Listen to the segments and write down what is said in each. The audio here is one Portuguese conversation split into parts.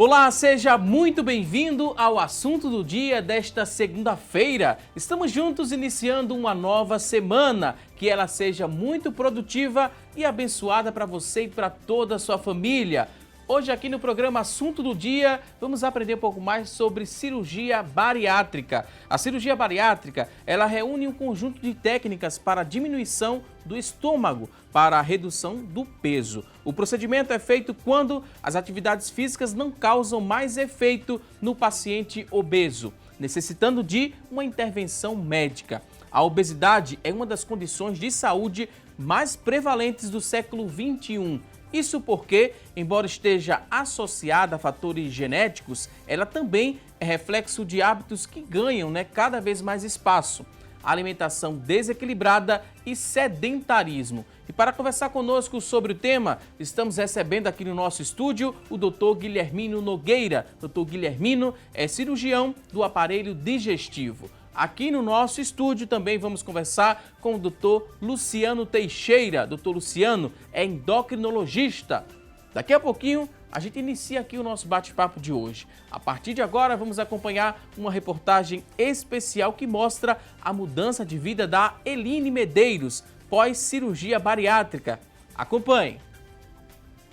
Olá, seja muito bem-vindo ao assunto do dia desta segunda-feira. Estamos juntos iniciando uma nova semana. Que ela seja muito produtiva e abençoada para você e para toda a sua família. Hoje aqui no programa Assunto do Dia, vamos aprender um pouco mais sobre cirurgia bariátrica. A cirurgia bariátrica, ela reúne um conjunto de técnicas para a diminuição do estômago, para a redução do peso. O procedimento é feito quando as atividades físicas não causam mais efeito no paciente obeso, necessitando de uma intervenção médica. A obesidade é uma das condições de saúde mais prevalentes do século XXI. Isso porque, embora esteja associada a fatores genéticos, ela também é reflexo de hábitos que ganham cada vez mais espaço. Alimentação desequilibrada e sedentarismo. E para conversar conosco sobre o tema, estamos recebendo aqui no nosso estúdio o Dr. Guilhermino Nogueira. Dr. Guilhermino é cirurgião do aparelho digestivo. Aqui no nosso estúdio também vamos conversar com o Dr. Luciano Teixeira. Dr. Luciano é endocrinologista. Daqui a pouquinho a gente inicia aqui o nosso bate-papo de hoje. A partir de agora vamos acompanhar uma reportagem especial que mostra a mudança de vida da Eline Medeiros pós-cirurgia bariátrica. Acompanhe!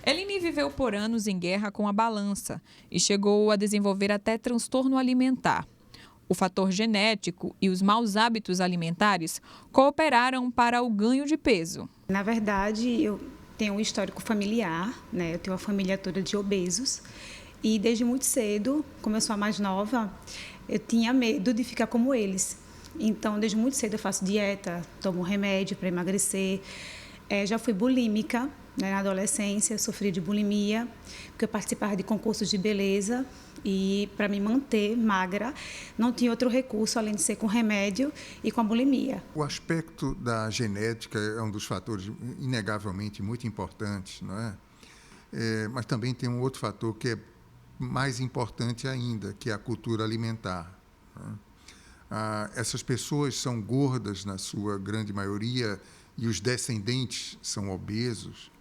Eline viveu por anos em guerra com a balança e chegou a desenvolver até transtorno alimentar. O fator genético e os maus hábitos alimentares cooperaram para o ganho de peso. Na verdade, eu tenho um histórico familiar, Eu tenho uma família toda de obesos e desde muito cedo, como eu sou a mais nova, eu tinha medo de ficar como eles. Então, desde muito cedo eu faço dieta, tomo remédio para emagrecer. Já fui bulímica, na adolescência, sofri de bulimia, porque eu participava de concursos de beleza e para me manter magra não tinha outro recurso além de ser com remédio e com a bulimia. O aspecto da genética é um dos fatores inegavelmente muito importantes, não é? Mas também tem um outro fator que é mais importante ainda, que é a cultura alimentar. Não é? Essas pessoas são gordas na sua grande maioria e os descendentes são obesos,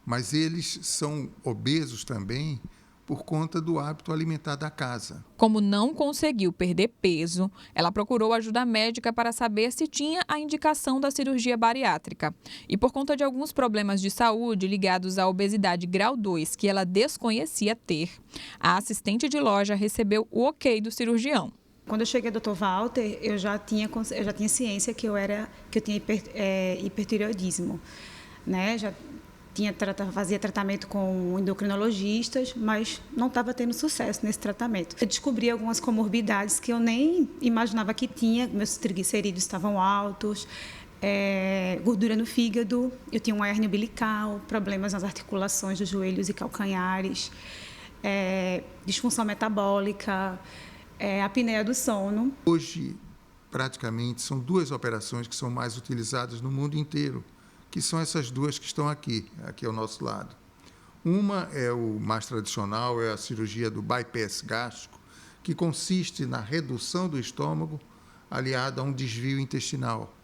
mas eles são obesos também por conta do hábito alimentar da casa. Como não conseguiu perder peso, ela procurou ajuda médica para saber se tinha a indicação da cirurgia bariátrica. E por conta de alguns problemas de saúde ligados à obesidade grau 2 que ela desconhecia ter, a assistente de loja recebeu o ok do cirurgião. Quando eu cheguei ao Dr. Walter, eu já tinha ciência que eu tinha hipertireoidismo, Já fazia tratamento com endocrinologistas, mas não estava tendo sucesso nesse tratamento. Eu descobri algumas comorbidades que eu nem imaginava que tinha. Meus triglicerídeos estavam altos, gordura no fígado, eu tinha uma hérnia umbilical, problemas nas articulações dos joelhos e calcanhares, disfunção metabólica, apneia do sono. Hoje, praticamente, são duas operações que são mais utilizadas no mundo inteiro, que são essas duas que estão aqui ao nosso lado. Uma é o mais tradicional, é a cirurgia do bypass gástrico, que consiste na redução do estômago aliada a um desvio intestinal.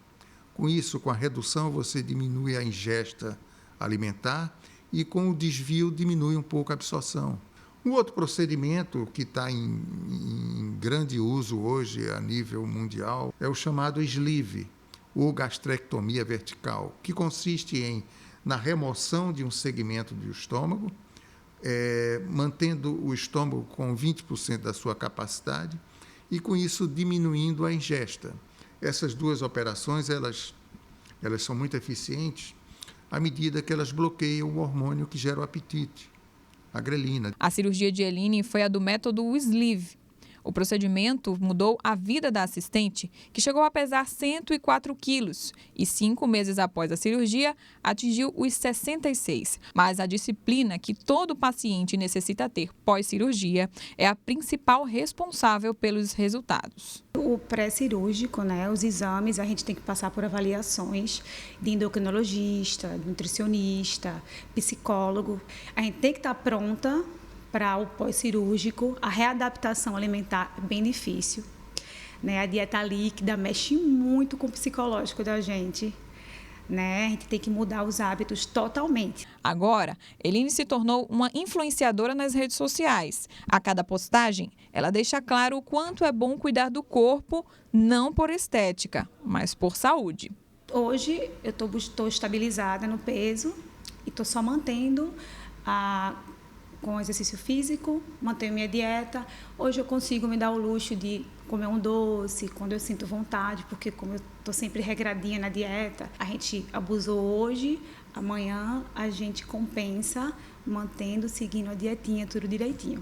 Com isso, com a redução, você diminui a ingesta alimentar e com o desvio diminui um pouco a absorção. Um outro procedimento que está em grande uso hoje a nível mundial é o chamado sleeve, ou gastrectomia vertical, que consiste na remoção de um segmento do estômago, mantendo o estômago com 20% da sua capacidade e, com isso, diminuindo a ingesta. Essas duas operações elas são muito eficientes à medida que elas bloqueiam o hormônio que gera o apetite, a grelina. A cirurgia de Eline foi a do método sleeve. O procedimento mudou a vida da assistente, que chegou a pesar 104 quilos e 5 meses após a cirurgia atingiu os 66. Mas a disciplina que todo paciente necessita ter pós-cirurgia é a principal responsável pelos resultados. O pré-cirúrgico, os exames, a gente tem que passar por avaliações de endocrinologista, nutricionista, psicólogo. A gente tem que estar pronta para o pós-cirúrgico. A readaptação alimentar é bem difícil, A dieta líquida mexe muito com o psicológico da gente, né? A gente tem que mudar os hábitos totalmente. Agora, Eline se tornou uma influenciadora nas redes sociais. A cada postagem, ela deixa claro o quanto é bom cuidar do corpo, não por estética, mas por saúde. Hoje, eu estou estabilizada no peso e estou só mantendo com exercício físico, mantenho minha dieta. Hoje eu consigo me dar o luxo de comer um doce quando eu sinto vontade, porque como eu estou sempre regradinha na dieta, a gente abusou hoje, amanhã a gente compensa mantendo, seguindo a dietinha, tudo direitinho.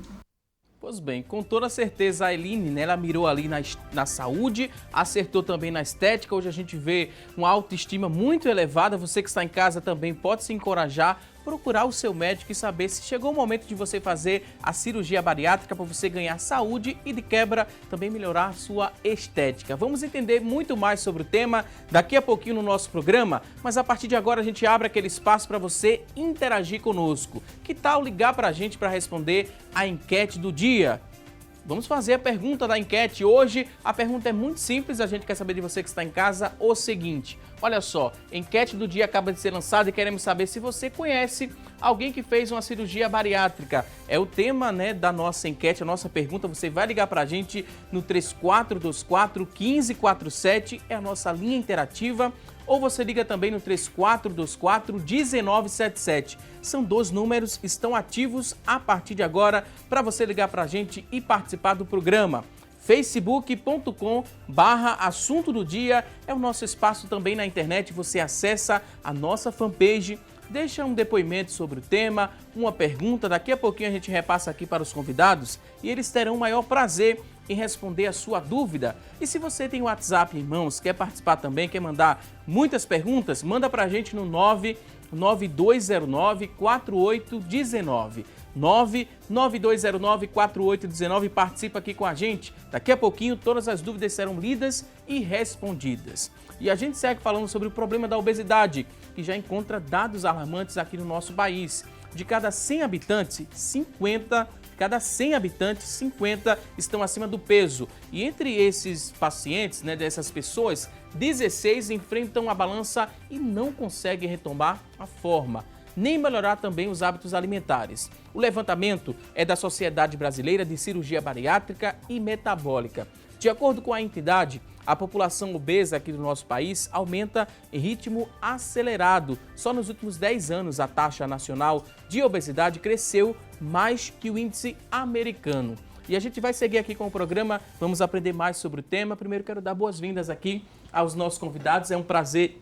Pois bem, com toda certeza a Eline, né, ela mirou ali na saúde, acertou também na estética. Hoje a gente vê uma autoestima muito elevada. Você que está em casa também pode se encorajar, procurar o seu médico e saber se chegou o momento de você fazer a cirurgia bariátrica para você ganhar saúde e, de quebra, também melhorar a sua estética. Vamos entender muito mais sobre o tema daqui a pouquinho no nosso programa, mas a partir de agora a gente abre aquele espaço para você interagir conosco. Que tal ligar para a gente para responder a enquete do dia? Vamos fazer a pergunta da enquete hoje. A pergunta é muito simples, a gente quer saber de você que está em casa o seguinte. Olha só, a enquete do dia acaba de ser lançada e queremos saber se você conhece alguém que fez uma cirurgia bariátrica. É o tema, né, da nossa enquete, a nossa pergunta. Você vai ligar para a gente no 3424-1547, é a nossa linha interativa. Ou você liga também no 3424-1977. São 2 números, estão ativos a partir de agora para você ligar para a gente e participar do programa. facebook.com/assunto do dia é o nosso espaço também na internet. Você acessa a nossa fanpage, deixa um depoimento sobre o tema, uma pergunta. Daqui a pouquinho a gente repassa aqui para os convidados e eles terão o maior prazer em responder a sua dúvida. E se você tem o WhatsApp em mãos, quer participar também, quer mandar muitas perguntas, manda para a gente no 99209-4819. 99209-4819, participa aqui com a gente. Daqui a pouquinho todas as dúvidas serão lidas e respondidas. E a gente segue falando sobre o problema da obesidade, que já encontra dados alarmantes aqui no nosso país. De cada 100 habitantes, 50 estão acima do peso. E entre esses pacientes, né, dessas pessoas, 16 enfrentam a balança e não conseguem retomar a forma, nem melhorar também os hábitos alimentares. O levantamento é da Sociedade Brasileira de Cirurgia Bariátrica e Metabólica. De acordo com a entidade, a população obesa aqui do nosso país aumenta em ritmo acelerado. Só nos últimos 10 anos, a taxa nacional de obesidade cresceu mais que o índice americano. E a gente vai seguir aqui com o programa, vamos aprender mais sobre o tema. Primeiro quero dar boas-vindas aqui aos nossos convidados. É um prazer,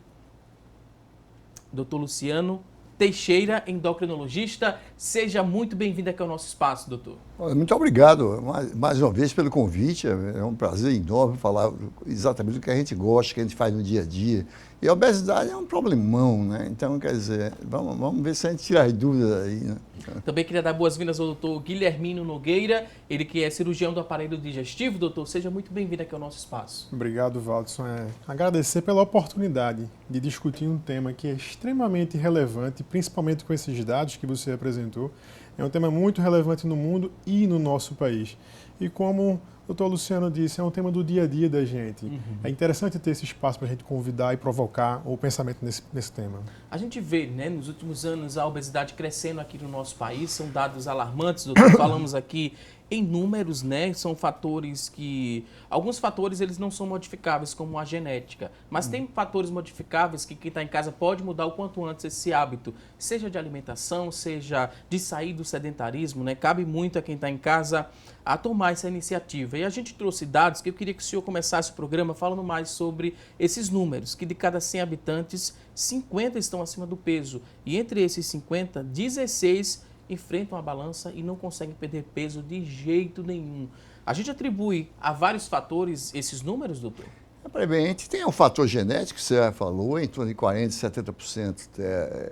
Dr. Luciano Teixeira, endocrinologista. Seja muito bem-vindo aqui ao nosso espaço, doutor. Muito obrigado mais uma vez pelo convite. É um prazer enorme falar exatamente do que a gente gosta, que a gente faz no dia a dia. E a obesidade é um problemão, né? Então, quer dizer, vamos ver se a gente tira as dúvidas aí, né? Também queria dar boas-vindas ao doutor Guilhermino Nogueira, ele que é cirurgião do aparelho digestivo. Doutor, seja muito bem-vindo aqui ao nosso espaço. Obrigado, Valdson. Agradecer pela oportunidade de discutir um tema que é extremamente relevante, principalmente com esses dados que você apresentou. É um tema muito relevante no mundo e no nosso país. E como o doutor Luciano disse, é um tema do dia a dia da gente. É interessante ter esse espaço para a gente convidar e provocar o pensamento nesse tema. A gente vê, né, nos últimos anos a obesidade crescendo aqui no nosso país, são dados alarmantes, doutor. Falamos aqui em números, né? São fatores que... Alguns fatores eles não são modificáveis, como a genética. Mas tem fatores modificáveis que quem está em casa pode mudar o quanto antes esse hábito. Seja de alimentação, seja de sair do sedentarismo, né? Cabe muito a quem está em casa a tomar essa iniciativa. E a gente trouxe dados que eu queria que o senhor começasse o programa falando mais sobre esses números, que de cada 100 habitantes, 50 estão acima do peso. E entre esses 50, 16 enfrentam a balança e não conseguem perder peso de jeito nenhum. A gente atribui a vários fatores esses números, doutor? Bem, a gente tem um fator genético, você já falou, em torno de 40%, 70%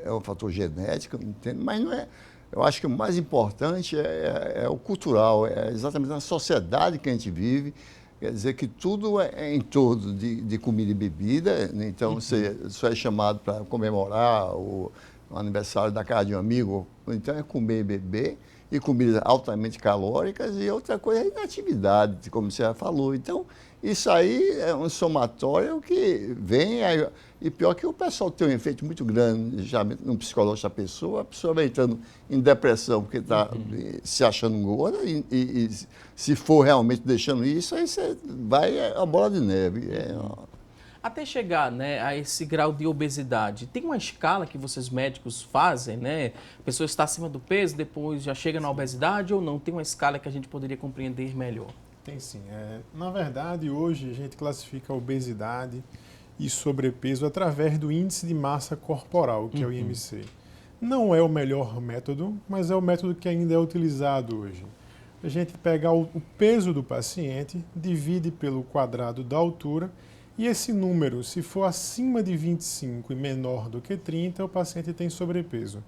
é um fator genético, entende? Mas não é. Eu acho que o mais importante é o cultural, é exatamente na sociedade que a gente vive. Quer dizer que tudo é em torno de comida e bebida, né? Então você é chamado para comemorar o aniversário da casa de um amigo, então é comer e beber, e comidas altamente calóricas, e outra coisa é inatividade, como você já falou. Então, Isso aí é um somatório que vem, e pior que o pessoal tem um efeito muito grande já no psicológico da pessoa, a pessoa vai entrando em depressão porque está se achando gorda, e se for realmente deixando isso, aí você vai a bola de neve. Até chegar, né, a esse grau de obesidade, tem uma escala que vocês médicos fazem, né? A pessoa está acima do peso, depois já chega na obesidade, ou não? Tem uma escala que a gente poderia compreender melhor? Tem sim. Na verdade, hoje a gente classifica a obesidade e sobrepeso através do índice de massa corporal, que é o IMC. Não é o melhor método, mas é o método que ainda é utilizado hoje. A gente pega o peso do paciente, divide pelo quadrado da altura, e esse número, se for acima de 25 e menor do que 30, o paciente tem sobrepeso.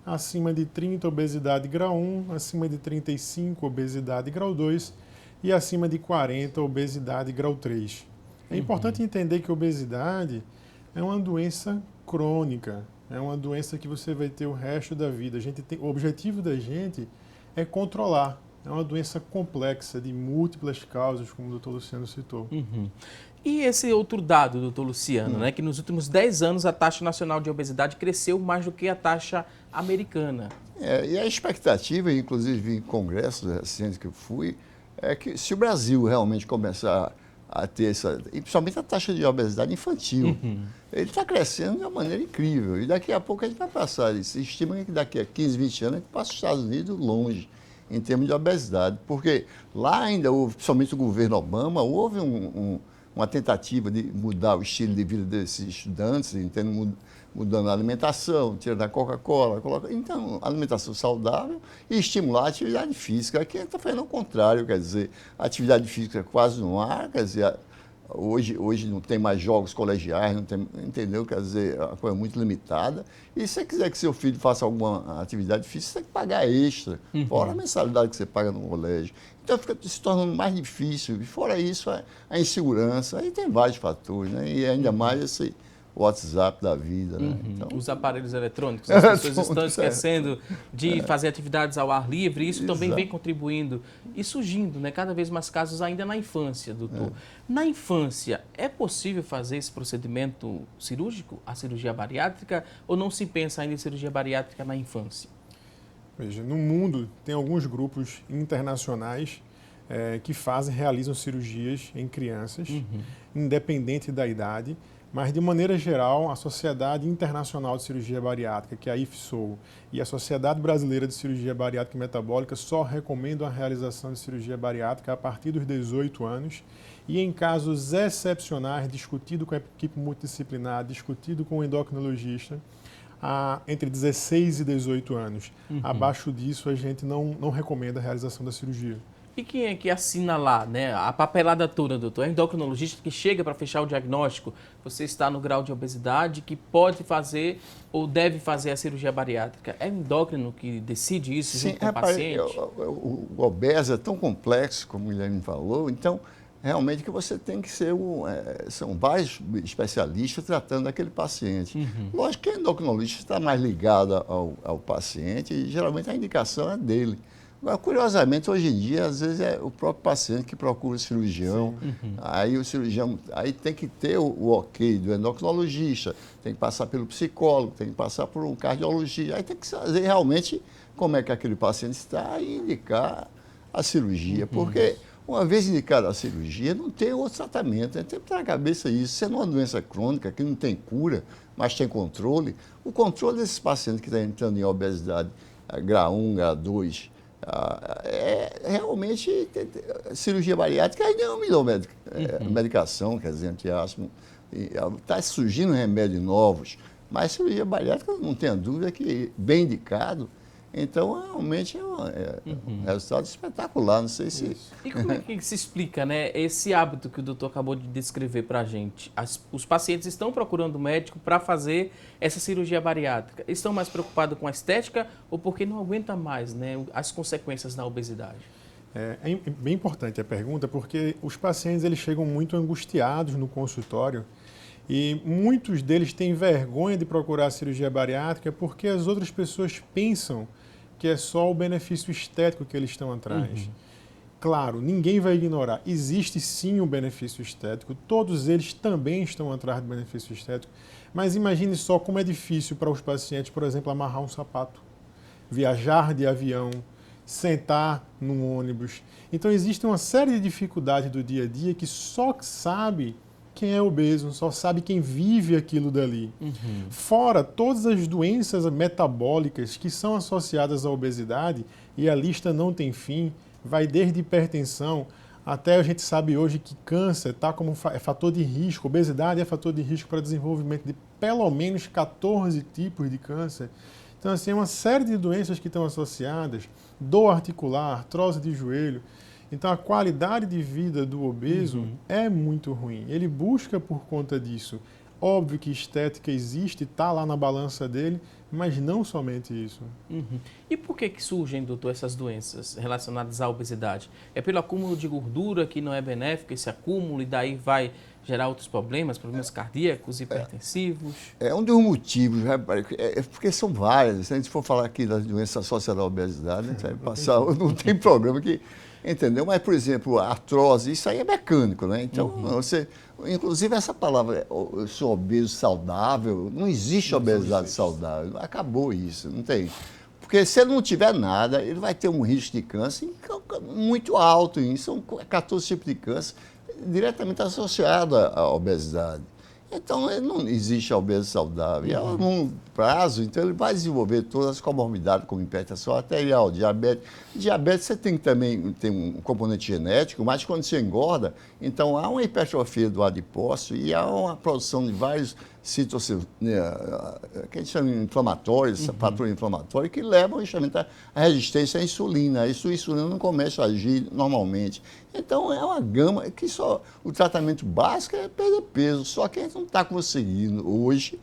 Acima de 30, obesidade grau 1, acima de 35, obesidade grau 2 e acima de 40, obesidade grau 3. É importante entender que a obesidade é uma doença crônica, é uma doença que você vai ter o resto da vida. O objetivo da gente é controlar. É uma doença complexa, de múltiplas causas, como o doutor Luciano citou. E esse outro dado, doutor Luciano, né, que nos últimos 10 anos a taxa nacional de obesidade cresceu mais do que a taxa americana. E a expectativa, inclusive em congressos recentes que eu fui, é que se o Brasil realmente começar a ter essa, e principalmente a taxa de obesidade infantil, ele está crescendo de uma maneira incrível. E daqui a pouco a gente vai passar isso. Estima que daqui a 15, 20 anos a gente passa os Estados Unidos longe em termos de obesidade. Porque lá ainda houve, principalmente o governo Obama, houve uma tentativa de mudar o estilo de vida desses estudantes, mudando a alimentação, tirando a Coca-Cola, então, alimentação saudável e estimular a atividade física. Aqui a gente está fazendo o contrário, quer dizer, a atividade física quase não há, quer dizer, hoje não tem mais jogos colegiais, não tem, entendeu? Quer dizer, a coisa é muito limitada. E se você quiser que seu filho faça alguma atividade física, você tem que pagar extra, fora a mensalidade que você paga no colégio. Então fica se tornando mais difícil. E fora isso, a insegurança, aí tem vários fatores, né? E ainda mais esse WhatsApp da vida, né? Então, os aparelhos eletrônicos, as pessoas estão esquecendo de fazer atividades ao ar livre, e isso também vem contribuindo e surgindo, né, cada vez mais casos ainda na infância, doutor. Na infância, é possível fazer esse procedimento cirúrgico, a cirurgia bariátrica, ou não se pensa ainda em cirurgia bariátrica na infância? Veja, no mundo tem alguns grupos internacionais que realizam cirurgias em crianças, independente da idade. Mas, de maneira geral, a Sociedade Internacional de Cirurgia Bariátrica, que é a IFSOU, e a Sociedade Brasileira de Cirurgia Bariátrica e Metabólica só recomendam a realização de cirurgia bariátrica a partir dos 18 anos e, em casos excepcionais, discutido com a equipe multidisciplinar, discutido com o endocrinologista, entre 16 e 18 anos. Abaixo disso, a gente não recomenda a realização da cirurgia. E quem é que assina lá, né? A papelada toda, doutor? É endocrinologista que chega para fechar o diagnóstico. Você está no grau de obesidade que pode fazer ou deve fazer a cirurgia bariátrica. É o endócrino que decide isso junto com o paciente? O obeso é tão complexo, como o Guilherme falou, então realmente que você tem que ser são vários especialistas tratando daquele paciente. Lógico que o endocrinologista está mais ligado ao paciente e geralmente a indicação é dele. Agora, curiosamente, hoje em dia, às vezes é o próprio paciente que procura o cirurgião. Aí o cirurgião tem que ter o ok do endocrinologista, tem que passar pelo psicólogo, tem que passar por um cardiologista. Aí tem que saber realmente como é que aquele paciente está e indicar a cirurgia. Porque uma vez indicada a cirurgia, não tem outro tratamento. Tem que ter na cabeça isso. Se é uma doença crônica que não tem cura, mas tem controle, o controle desses pacientes que estão entrando em obesidade grau 1, grau 2, realmente cirurgia bariátrica ainda não me deu medicação, quer dizer, antiácido. Está surgindo remédios novos, mas cirurgia bariátrica, não tenha dúvida que bem indicado. Então, realmente é um resultado espetacular, não sei se... E como é que se explica, né, esse hábito que o doutor acabou de descrever para a gente? Os pacientes estão procurando o médico para fazer essa cirurgia bariátrica. Estão mais preocupados com a estética ou porque não aguenta mais, né, as consequências da obesidade? É bem importante a pergunta, porque os pacientes eles chegam muito angustiados no consultório e muitos deles têm vergonha de procurar a cirurgia bariátrica porque as outras pessoas pensam que é só o benefício estético que eles estão atrás. Claro, ninguém vai ignorar. Existe sim um benefício estético, todos eles também estão atrás do benefício estético, mas imagine só como é difícil para os pacientes, por exemplo, amarrar um sapato, viajar de avião, sentar num ônibus. Então existe uma série de dificuldades do dia a dia que só sabe quem é obeso, só sabe quem vive aquilo dali. Fora todas as doenças metabólicas que são associadas à obesidade, e a lista não tem fim, vai desde hipertensão até a gente sabe hoje que câncer está como fator de risco, obesidade é fator de risco para desenvolvimento de pelo menos 14 tipos de câncer. Então, assim, é uma série de doenças que estão associadas, dor articular, artrose de joelho. Então, a qualidade de vida do obeso é muito ruim. Ele busca por conta disso. Óbvio que estética existe, está lá na balança dele, mas não somente isso. E por que surgem, doutor, essas doenças relacionadas à obesidade? É pelo acúmulo de gordura que não é benéfico, esse acúmulo, e daí vai gerar outros problemas cardíacos, hipertensivos? É um dos motivos, porque são várias. Se a gente for falar aqui das doenças associadas à obesidade, a gente vai passar, não tem problema que... Entendeu? Mas, por exemplo, a artrose, isso aí é mecânico, né? Então, inclusive essa palavra, eu sou obeso saudável, não existe obesidade saudável, acabou isso, não tem. Porque se ele não tiver nada, ele vai ter um risco de câncer muito alto, são 14 tipos de câncer diretamente associados à obesidade. Então, não existe a obesidade saudável. E a longo prazo, então, ele vai desenvolver todas as comorbidades, como hipertensão arterial, diabetes. Diabetes, você tem que também ter um componente genético, mas quando você engorda, então há uma hipertrofia do adipócito e há uma produção de vários que a gente chama de inflamatórios, fatores inflamatórios, que levam justamente à resistência à insulina. Isso, a insulina não começa a agir normalmente. Então, é uma gama que só o tratamento básico é perder peso, só que a gente não está conseguindo hoje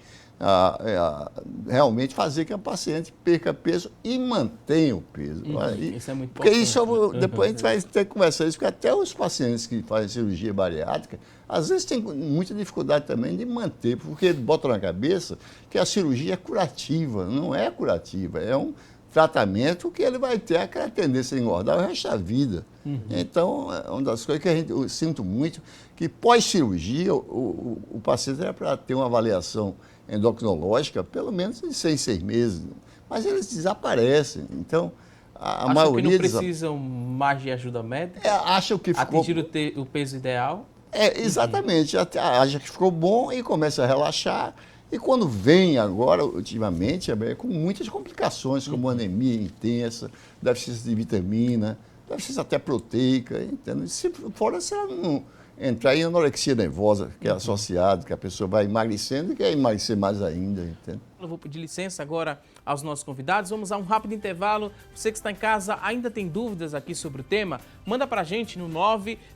realmente fazer que a paciente perca peso e mantenha o peso. Isso é muito porque importante. Isso, depois a gente vai ter que conversar isso, porque até os pacientes que fazem cirurgia bariátrica, às vezes tem muita dificuldade também de manter, porque botam na cabeça que a cirurgia é curativa. Não é curativa, é um tratamento que ele vai ter aquela tendência a engordar o resto da vida. Então, é uma das coisas que eu sinto muito, que pós-cirurgia, o paciente era para ter uma avaliação endocrinológica pelo menos de 6 meses, mas eles desaparecem. Então, a maioria... que não precisam mais de ajuda médica? Acham que ficou... Atingir o peso ideal? Exatamente. Acha que ficou bom e começa a relaxar. E quando vem agora, ultimamente, é com muitas complicações, como anemia intensa, deficiência de vitamina, deficiência até proteica, entende? Fora se ela não entrar em anorexia nervosa, que é associado, que a pessoa vai emagrecendo e quer emagrecer mais ainda, entende? Eu vou pedir licença agora aos nossos convidados. Vamos a um rápido intervalo. Você que está em casa ainda tem dúvidas aqui sobre o tema? Manda para a gente no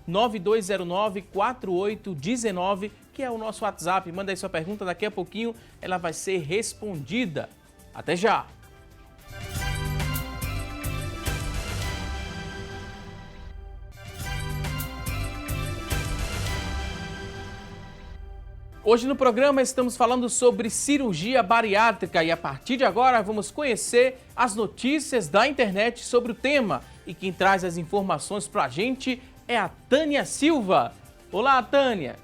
99209-4819, que é o nosso WhatsApp. Manda aí sua pergunta, daqui a pouquinho ela vai ser respondida. Até já! Hoje no programa estamos falando sobre cirurgia bariátrica e a partir de agora vamos conhecer as notícias da internet sobre o tema. E quem traz as informações para a gente é a Tânia Silva. Olá, Tânia!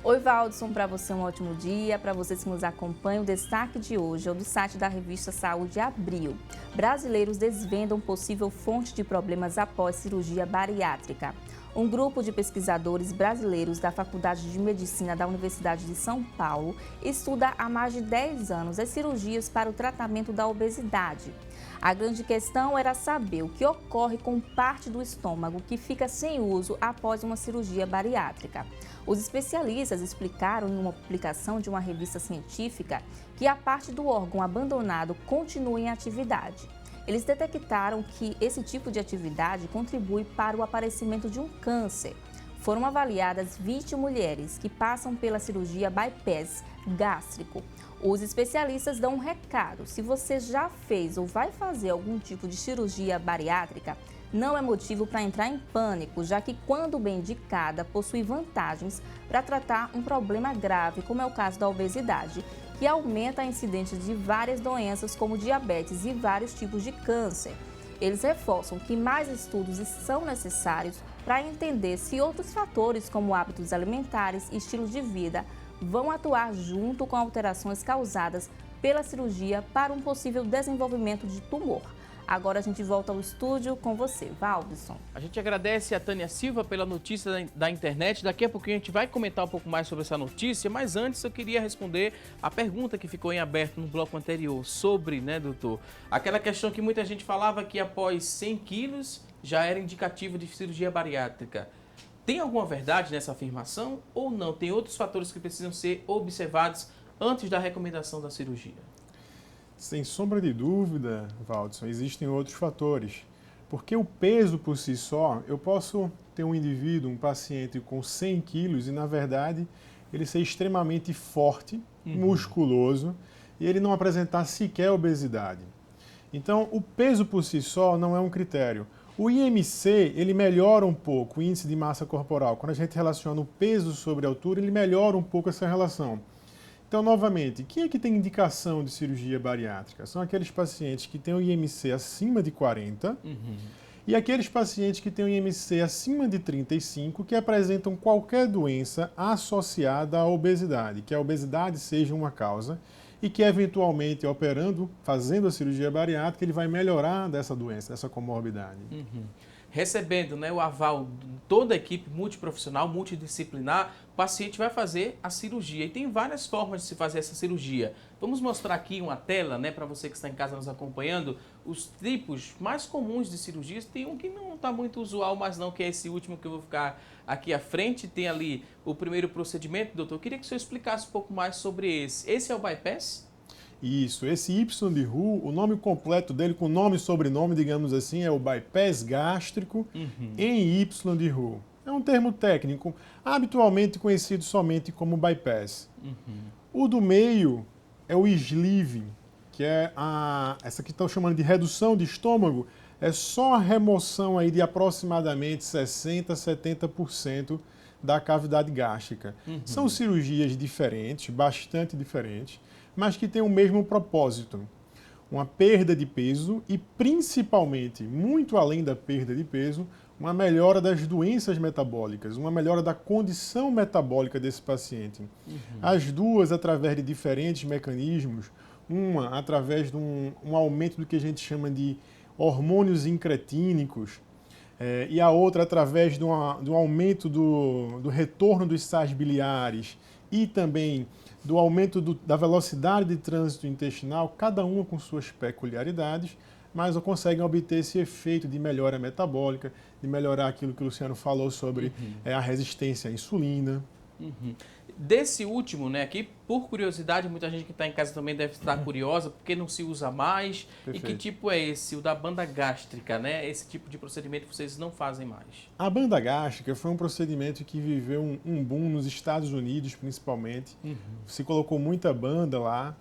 Oi, Valdson, para você um ótimo dia. Para vocês que nos acompanham, o destaque de hoje é o do site da revista Saúde Abril. Brasileiros desvendam possível fonte de problemas após cirurgia bariátrica. Um grupo de pesquisadores brasileiros da Faculdade de Medicina da Universidade de São Paulo estuda há mais de 10 anos as cirurgias para o tratamento da obesidade. A grande questão era saber o que ocorre com parte do estômago que fica sem uso após uma cirurgia bariátrica. Os especialistas explicaram em uma publicação de uma revista científica que a parte do órgão abandonado continua em atividade. Eles detectaram que esse tipo de atividade contribui para o aparecimento de um câncer. Foram avaliadas 20 mulheres que passam pela cirurgia bypass gástrico. Os especialistas dão um recado: se você já fez ou vai fazer algum tipo de cirurgia bariátrica, não é motivo para entrar em pânico, já que, quando bem indicada, possui vantagens para tratar um problema grave, como é o caso da obesidade, que aumenta a incidência de várias doenças, como diabetes e vários tipos de câncer. Eles reforçam que mais estudos são necessários para entender se outros fatores, como hábitos alimentares e estilos de vida, vão atuar junto com alterações causadas pela cirurgia para um possível desenvolvimento de tumor. Agora a gente volta ao estúdio com você, Valdisson. A gente agradece a Tânia Silva pela notícia da internet. Daqui a pouquinho a gente vai comentar um pouco mais sobre essa notícia, mas antes eu queria responder a pergunta que ficou em aberto no bloco anterior sobre, né, doutor, aquela questão que muita gente falava que após 100 quilos já era indicativo de cirurgia bariátrica. Tem alguma verdade nessa afirmação ou não? Tem outros fatores que precisam ser observados antes da recomendação da cirurgia? Sem sombra de dúvida, Valdisson, existem outros fatores. Porque o peso por si só, eu posso ter um indivíduo, um paciente com 100 quilos e, na verdade, ele ser extremamente forte, musculoso, e ele não apresentar sequer obesidade. Então, o peso por si só não é um critério. O IMC, ele melhora um pouco, o índice de massa corporal. Quando a gente relaciona o peso sobre a altura, ele melhora um pouco essa relação. Então, novamente, quem é que tem indicação de cirurgia bariátrica? São aqueles pacientes que têm o IMC acima de 40 e aqueles pacientes que têm o IMC acima de 35 que apresentam qualquer doença associada à obesidade, que a obesidade seja uma causa e que, eventualmente, operando, fazendo a cirurgia bariátrica, ele vai melhorar dessa doença, dessa comorbidade. Recebendo, né, o aval de toda a equipe multiprofissional, multidisciplinar, o paciente vai fazer a cirurgia. E tem várias formas de se fazer essa cirurgia. Vamos mostrar aqui uma tela, né, para você que está em casa nos acompanhando, os tipos mais comuns de cirurgias. Tem um que não está muito usual, mas não, que é esse último que eu vou ficar aqui à frente. Tem ali o primeiro procedimento, doutor. Eu queria que o senhor explicasse um pouco mais sobre esse. Esse é o bypass? Isso, esse Y de Roux, o nome completo dele, com nome e sobrenome, digamos assim, é o bypass gástrico em Y de Roux. É um termo técnico, habitualmente conhecido somente como bypass. O do meio é o sleeve, que é essa que estão chamando de redução de estômago, é só a remoção aí de aproximadamente 60% a 70% da cavidade gástrica. São cirurgias diferentes, bastante diferentes, mas que têm o mesmo propósito, uma perda de peso e, principalmente, muito além da perda de peso, uma melhora das doenças metabólicas, uma melhora da condição metabólica desse paciente. As duas através de diferentes mecanismos, uma através de um aumento do que a gente chama de hormônios incretínicos, e a outra através de um aumento do retorno dos sais biliares e também do aumento da velocidade de trânsito intestinal, cada uma com suas peculiaridades, mas conseguem obter esse efeito de melhora metabólica, de melhorar aquilo que o Luciano falou sobre a resistência à insulina. Desse último, né, aqui, por curiosidade, muita gente que está em casa também deve estar curiosa, porque não se usa mais. Perfeito. E que tipo é esse? O da banda gástrica, né? Esse tipo de procedimento vocês não fazem mais. A banda gástrica foi um procedimento que viveu um boom nos Estados Unidos, principalmente. Se colocou muita banda lá,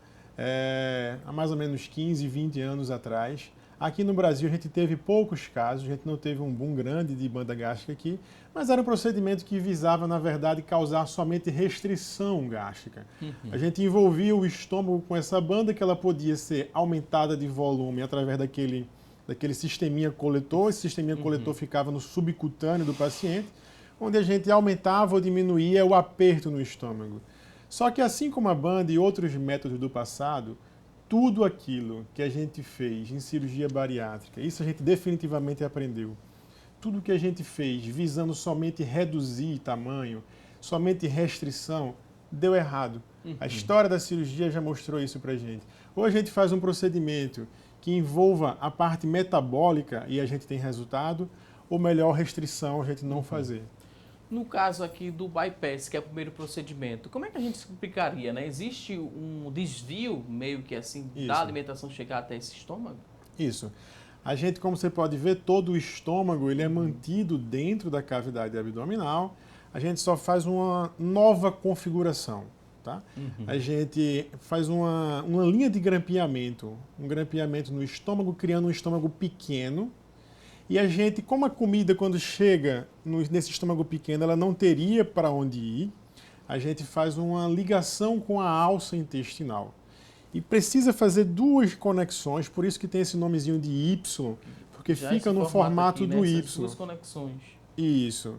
há mais ou menos 15, 20 anos atrás. Aqui no Brasil a gente teve poucos casos, a gente não teve um boom grande de banda gástrica aqui, mas era um procedimento que visava, na verdade, causar somente restrição gástrica. A gente envolvia o estômago com essa banda, que ela podia ser aumentada de volume através daquele sisteminha coletor. Esse sisteminha coletor ficava no subcutâneo do paciente, onde a gente aumentava ou diminuía o aperto no estômago. Só que, assim como a banda e outros métodos do passado, tudo aquilo que a gente fez em cirurgia bariátrica, isso a gente definitivamente aprendeu. Tudo que a gente fez visando somente reduzir tamanho, somente restrição, deu errado. A história da cirurgia já mostrou isso pra gente. Ou a gente faz um procedimento que envolva a parte metabólica e a gente tem resultado, ou melhor, restrição a gente não fazer. No caso aqui do bypass, que é o primeiro procedimento, como é que a gente explicaria, né? Existe um desvio, meio que assim, da alimentação chegar até esse estômago? Isso. A gente, como você pode ver, todo o estômago ele é mantido dentro da cavidade abdominal. A gente só faz uma nova configuração, tá? A gente faz uma linha de grampeamento, um grampeamento no estômago, criando um estômago pequeno. E a gente, como a comida, quando chega nesse estômago pequeno, ela não teria para onde ir, a gente faz uma ligação com a alça intestinal. E precisa fazer duas conexões, por isso que tem esse nomezinho de Y, porque Já fica esse no formato aqui, do né? Y. Essas duas conexões. Isso.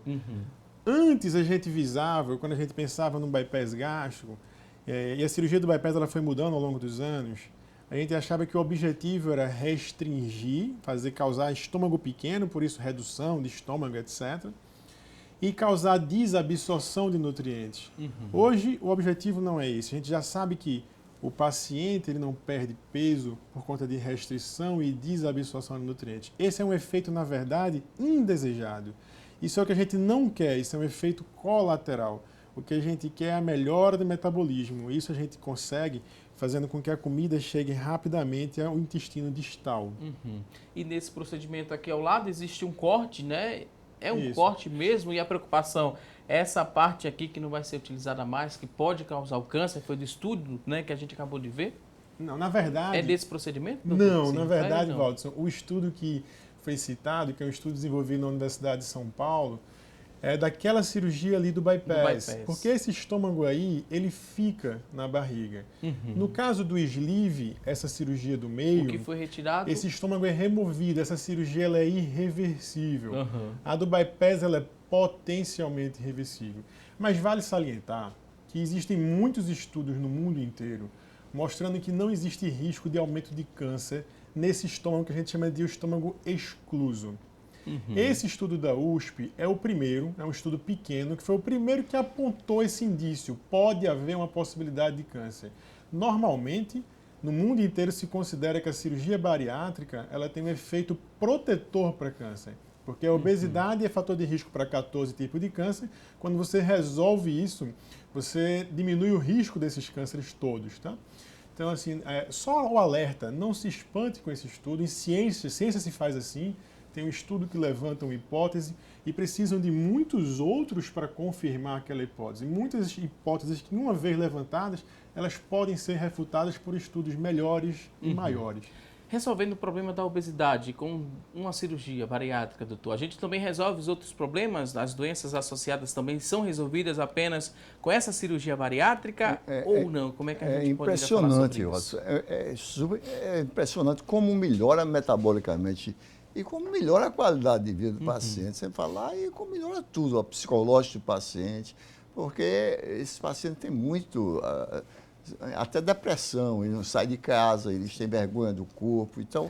Antes a gente visava, quando a gente pensava no bypass gástrico, e a cirurgia do bypass ela foi mudando ao longo dos anos, a gente achava que o objetivo era restringir, causar estômago pequeno, por isso redução de estômago, etc., e causar desabsorção de nutrientes. Hoje, o objetivo não é esse. A gente já sabe que o paciente ele não perde peso por conta de restrição e desabsorção de nutrientes. Esse é um efeito, na verdade, indesejado. Isso é o que a gente não quer, isso é um efeito colateral. O que a gente quer é a melhora do metabolismo. Isso a gente consegue fazendo com que a comida chegue rapidamente ao intestino distal. E nesse procedimento aqui ao lado existe um corte, né? É um Isso. corte mesmo, e a preocupação é essa parte aqui que não vai ser utilizada mais, que pode causar o câncer, foi do estudo, né, que a gente acabou de ver? Não, na verdade... É desse procedimento? Não, Sim, na verdade, não. Waldson, o estudo que foi citado, que é um estudo desenvolvido na Universidade de São Paulo, é daquela cirurgia ali do bypass. Porque esse estômago aí, ele fica na barriga. No caso do sleeve, essa cirurgia do meio... O que foi retirado? Esse estômago é removido, essa cirurgia ela é irreversível. A do bypass ela é potencialmente reversível. Mas vale salientar que existem muitos estudos no mundo inteiro mostrando que não existe risco de aumento de câncer nesse estômago que a gente chama de estômago excluso. Esse estudo da USP é o primeiro, é um estudo pequeno, que foi o primeiro que apontou esse indício. Pode haver uma possibilidade de câncer. Normalmente, no mundo inteiro se considera que a cirurgia bariátrica ela tem um efeito protetor para câncer. Porque a obesidade é fator de risco para 14 tipos de câncer. Quando você resolve isso, você diminui o risco desses cânceres todos, tá? Então, assim, só o alerta, não se espante com esse estudo. Em ciência se faz assim. Tem um estudo que levanta uma hipótese e precisam de muitos outros para confirmar aquela hipótese. Muitas hipóteses que, uma vez levantadas, elas podem ser refutadas por estudos melhores e maiores. Resolvendo o problema da obesidade com uma cirurgia bariátrica, doutor, a gente também resolve os outros problemas? As doenças associadas também são resolvidas apenas com essa cirurgia bariátrica ou não? Como é que a gente pode falar sobre isso? É impressionante como melhora metabolicamente e como melhora a qualidade de vida do paciente, sem falar, e como melhora tudo, o psicológico do paciente, porque esse paciente tem muito... até depressão, ele não sai de casa, eles têm vergonha do corpo. Então,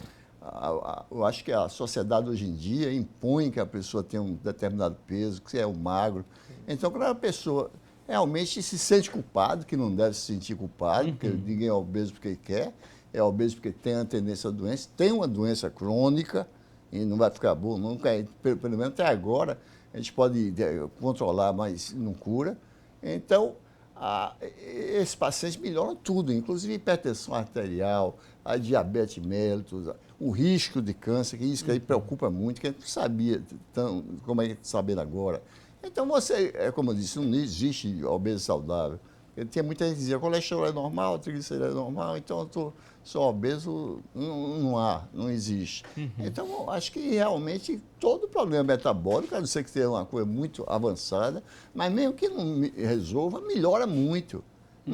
eu acho que a sociedade hoje em dia impõe que a pessoa tenha um determinado peso, que é o magro. Então, quando a pessoa realmente se sente culpado, que não deve se sentir culpado, porque ninguém é obeso porque quer, é obeso porque tem a tendência à doença, tem uma doença crônica e não vai ficar bom nunca. Pelo menos até agora, a gente pode controlar, mas não cura. Então, esses pacientes melhoram tudo, inclusive hipertensão arterial, a diabetes mellitus, o risco de câncer, que isso que aí preocupa muito, que a gente não sabia como é que está sabendo agora. Então, como eu disse, não existe obeso saudável. Tinha muita gente que dizia, colesterol é normal, triglicerídeo é normal, então eu sou obeso, não existe. Então, eu acho que realmente todo problema metabólico, a não ser que tenha uma coisa muito avançada, mas mesmo que não resolva, melhora muito.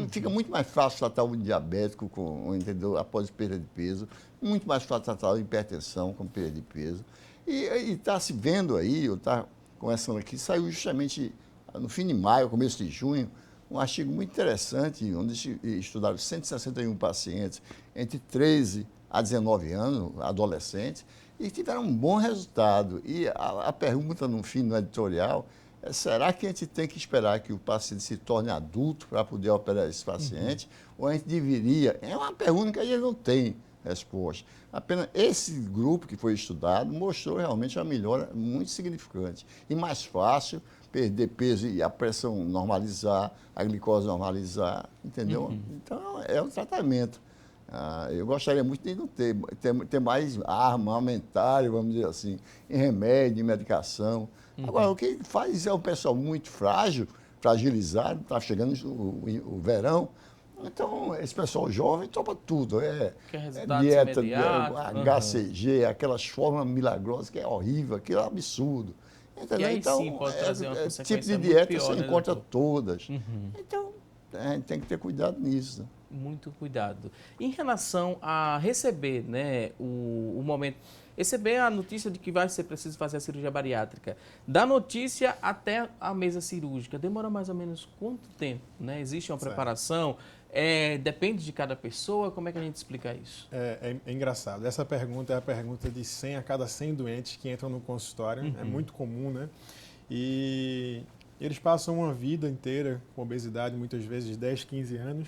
Fica muito mais fácil tratar um diabético entendeu? Após perda de peso, muito mais fácil tratar a hipertensão com perda de peso. E está se vendo aí, eu estava conversando aqui, saiu justamente no fim de maio, começo de junho, um artigo muito interessante, onde estudaram 161 pacientes entre 13 a 19 anos, adolescentes, e tiveram um bom resultado. E a pergunta no fim do editorial é: será que a gente tem que esperar que o paciente se torne adulto para poder operar esse paciente? Ou a gente deveria? É uma pergunta que a gente não tem resposta. Apenas esse grupo que foi estudado mostrou realmente uma melhora muito significante e mais fácil, perder peso e a pressão normalizar, a glicose normalizar, entendeu? Então, é um tratamento. Eu gostaria muito de não ter mais armamentário, vamos dizer assim, em remédio, em medicação. Agora, o que faz é o pessoal muito frágil, fragilizado, está chegando o verão. Então, esse pessoal jovem topa tudo. Dieta, HCG, aquelas formas milagrosas que é horrível, aquilo é um absurdo. Entendeu? E aí, então, sim, pode trazer uma consequência tipo de muito dieta pior, você né, encontra doutor? todas. Então, a gente tem que ter cuidado nisso. muito cuidado. Em relação a receber, né, o momento, receber a notícia de que vai ser preciso fazer a cirurgia bariátrica, da notícia até a mesa cirúrgica, demora mais ou menos quanto tempo, né? Existe uma preparação? Depende de cada pessoa? Como é que a gente explica isso? É engraçado. Essa pergunta é a pergunta de 100 a cada 100 doentes que entram no consultório. É muito comum, né? E eles passam uma vida inteira com obesidade, muitas vezes 10, 15 anos,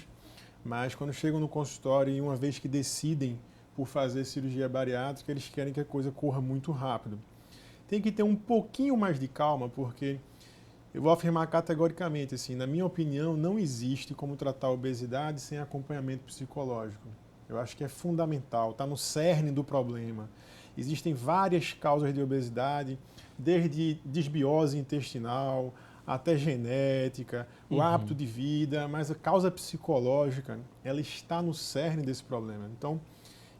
mas quando chegam no consultório e uma vez que decidem por fazer cirurgia bariátrica, eles querem que a coisa corra muito rápido. Tem que ter um pouquinho mais de calma, porque eu vou afirmar categoricamente, assim, na minha opinião, não existe como tratar a obesidade sem acompanhamento psicológico. Eu acho que é fundamental, está no cerne do problema. Existem várias causas de obesidade, desde desbiose intestinal até genética, o hábito de vida, mas a causa psicológica, ela está no cerne desse problema. Então,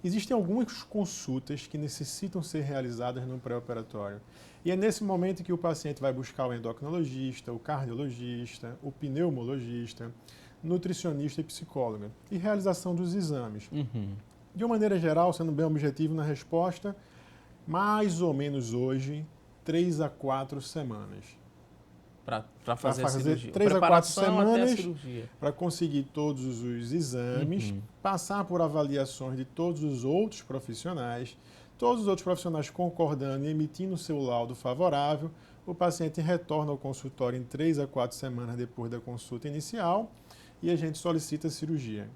existem algumas consultas que necessitam ser realizadas no pré-operatório. E é nesse momento que o paciente vai buscar o endocrinologista, o cardiologista, o pneumologista, nutricionista e psicóloga. E realização dos exames. De uma maneira geral, sendo bem objetivo na resposta, mais ou menos hoje, 3 a 4 semanas. Para fazer a cirurgia. 3 a 4 Preparação até a semanas cirurgia. para conseguir todos os exames, passar por avaliações de todos os outros profissionais, todos os outros profissionais concordando e emitindo seu laudo favorável, o paciente retorna ao consultório em 3 a 4 semanas depois da consulta inicial e a gente solicita a cirurgia.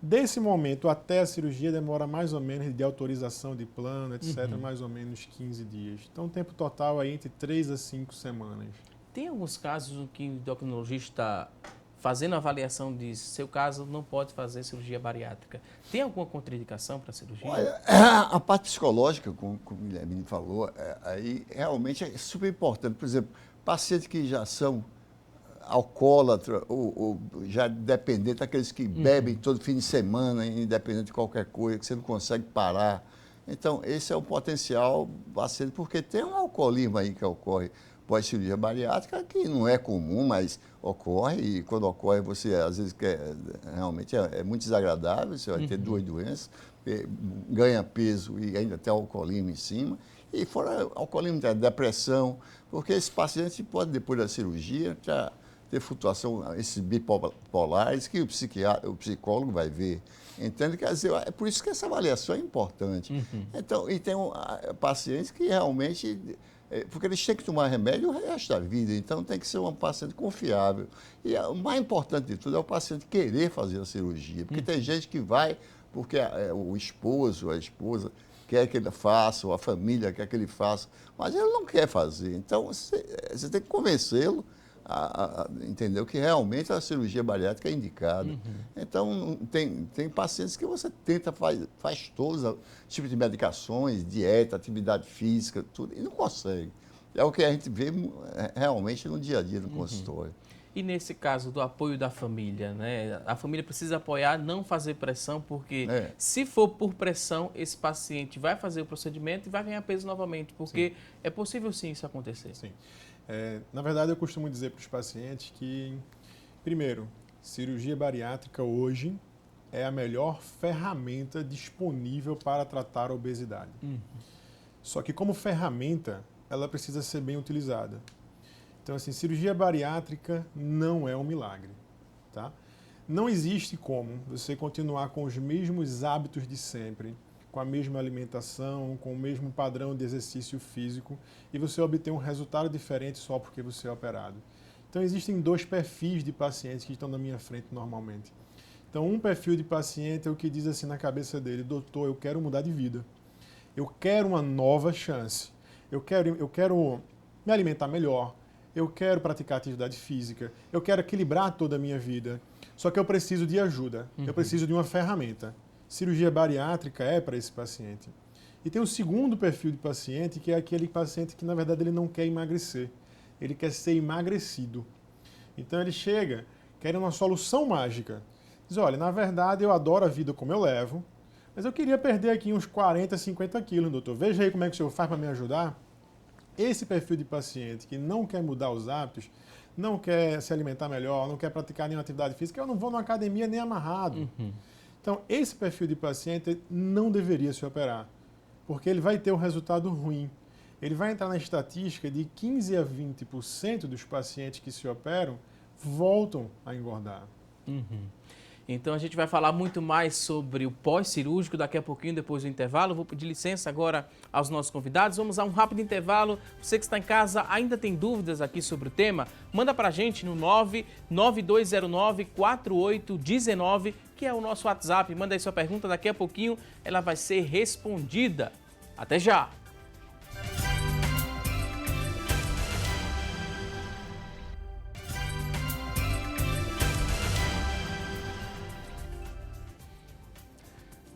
Desse momento até a cirurgia demora mais ou menos, de autorização de plano, etc., mais ou menos 15 dias. Então o tempo total é entre 3 a 5 semanas. Tem alguns casos em que o endocrinologista, fazendo a avaliação, diz: seu caso não pode fazer cirurgia bariátrica. Tem alguma contraindicação para a cirurgia? Olha, a parte psicológica, como o Guilherme falou, aí realmente é super importante. Por exemplo, pacientes que já são alcoólatra ou já dependente, daqueles que bebem todo fim de semana, independente de qualquer coisa, que você não consegue parar. Então, esse é o potencial paciente, porque tem um alcoolismo aí que ocorre pós-cirurgia bariátrica, que não é comum, mas ocorre, e quando ocorre, você às vezes realmente é muito desagradável, você vai ter duas doenças, ganha peso e ainda tem alcoolismo em cima, e fora alcoolismo, tem depressão, porque esse paciente pode, depois da cirurgia, já ter flutuação, esses bipolares, que o psicólogo vai ver. Entende? Quer dizer, é por isso que essa avaliação é importante. Então, e tem pacientes que realmente, porque eles têm que tomar remédio o resto da vida, então tem que ser um paciente confiável. E o mais importante de tudo é o paciente querer fazer a cirurgia, porque tem gente que vai porque o esposo, a esposa quer que ele faça, ou a família quer que ele faça, mas ele não quer fazer. Então, você tem que convencê-lo entendeu que realmente a cirurgia bariátrica é indicada. Então, tem pacientes que você tenta, faz todos os tipos de medicações, dieta, atividade física, tudo, e não consegue. É o que a gente vê realmente no dia a dia no consultório. E nesse caso do apoio da família, né? A família precisa apoiar, não fazer pressão, porque se for por pressão, esse paciente vai fazer o procedimento e vai ganhar peso novamente, porque é possível sim isso acontecer. Sim. Na verdade, eu costumo dizer para os pacientes que, primeiro, cirurgia bariátrica hoje é a melhor ferramenta disponível para tratar a obesidade. Só que como ferramenta, ela precisa ser bem utilizada. Então, assim, cirurgia bariátrica não é um milagre, tá? Não existe como você continuar com os mesmos hábitos de sempre, com a mesma alimentação, com o mesmo padrão de exercício físico e você obter um resultado diferente só porque você é operado. Então, existem dois perfis de pacientes que estão na minha frente normalmente. Então, um perfil de paciente é o que diz assim na cabeça dele: doutor, eu quero mudar de vida. Eu quero uma nova chance. Eu quero me alimentar melhor. Eu quero praticar atividade física. Eu quero equilibrar toda a minha vida. Só que eu preciso de ajuda. Eu preciso de uma ferramenta. Cirurgia bariátrica é para esse paciente. E tem o segundo perfil de paciente, que é aquele paciente que, na verdade, ele não quer emagrecer. Ele quer ser emagrecido. Então, ele chega querendo uma solução mágica. Diz: olha, na verdade, eu adoro a vida como eu levo, mas eu queria perder aqui uns 40, 50 quilos, doutor. Veja aí como é que o senhor faz para me ajudar. Esse perfil de paciente que não quer mudar os hábitos, não quer se alimentar melhor, não quer praticar nenhuma atividade física, eu não vou numa academia nem amarrado. Então, esse perfil de paciente não deveria se operar, porque ele vai ter um resultado ruim. Ele vai entrar na estatística de 15 a 20% dos pacientes que se operam voltam a engordar. Então a gente vai falar muito mais sobre o pós-cirúrgico daqui a pouquinho, depois do intervalo. Vou pedir licença agora aos nossos convidados. Vamos a um rápido intervalo. Você que está em casa ainda tem dúvidas aqui sobre o tema? Manda para a gente no 99209-4819, que é o nosso WhatsApp. Manda aí sua pergunta, daqui a pouquinho ela vai ser respondida. Até já!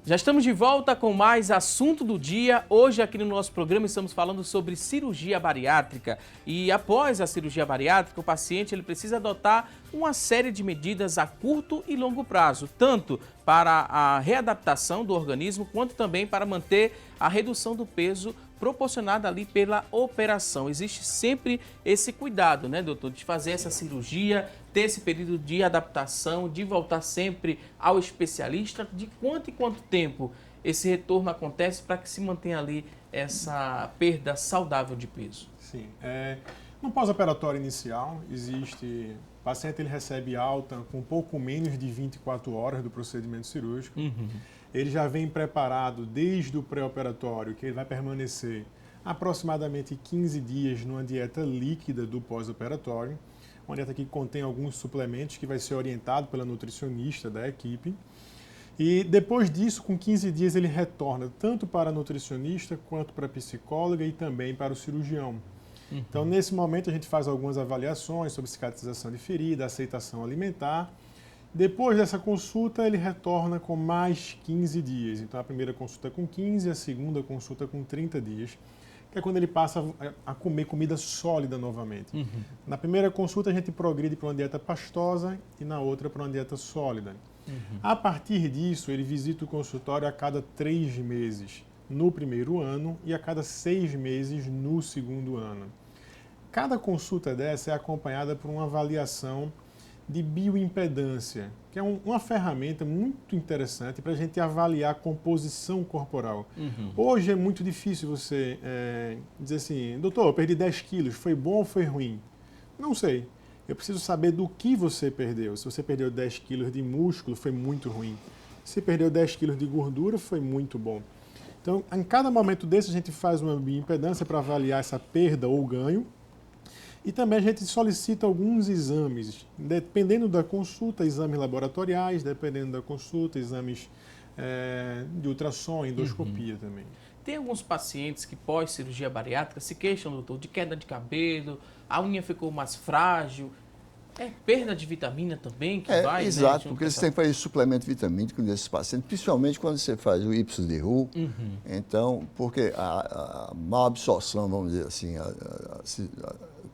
Já estamos de volta com mais assunto do dia. Hoje aqui no nosso programa estamos falando sobre cirurgia bariátrica. E após a cirurgia bariátrica, o paciente ele precisa adotar uma série de medidas a curto e longo prazo, tanto para a readaptação do organismo, quanto também para manter a redução do peso proporcionada ali pela operação. Existe sempre esse cuidado, né, doutor, de fazer essa cirurgia, ter esse período de adaptação, de voltar sempre ao especialista. De quanto em quanto tempo esse retorno acontece para que se mantenha ali essa perda saudável de peso? Sim. No pós-operatório inicial, o paciente ele recebe alta com pouco menos de 24 horas do procedimento cirúrgico. Ele já vem preparado desde o pré-operatório, que ele vai permanecer aproximadamente 15 dias numa dieta líquida do pós-operatório, uma dieta que contém alguns suplementos que vai ser orientado pela nutricionista da equipe. E depois disso, com 15 dias, ele retorna tanto para a nutricionista quanto para a psicóloga e também para o cirurgião. Então, nesse momento, a gente faz algumas avaliações sobre cicatrização de ferida, aceitação alimentar. Depois dessa consulta, ele retorna com mais 15 dias. Então, a primeira consulta com 15, a segunda consulta com 30 dias, que é quando ele passa a comer comida sólida novamente. Na primeira consulta, a gente progride para uma dieta pastosa e na outra para uma dieta sólida. A partir disso, ele visita o consultório a cada 3 meses no primeiro ano e a cada 6 meses no segundo ano. Cada consulta dessa é acompanhada por uma avaliação de bioimpedância, que é uma ferramenta muito interessante para a gente avaliar a composição corporal. Hoje é muito difícil você dizer assim, doutor, eu perdi 10 quilos, foi bom ou foi ruim? Não sei. Eu preciso saber do que você perdeu. Se você perdeu 10 quilos de músculo, foi muito ruim. Se perdeu 10 quilos de gordura, foi muito bom. Então, em cada momento desse, a gente faz uma bioimpedância para avaliar essa perda ou ganho. E também a gente solicita alguns exames, dependendo da consulta, exames laboratoriais, dependendo da consulta, exames de ultrassom, endoscopia também. Tem alguns pacientes que pós-cirurgia bariátrica se queixam, doutor, de queda de cabelo, a unha ficou mais frágil. É perda de vitamina também que vai, exato, né, porque você tem que fazer suplemento vitamínico nesses pacientes, principalmente quando você faz o YPS-DHU. Então, porque a má absorção, vamos dizer assim,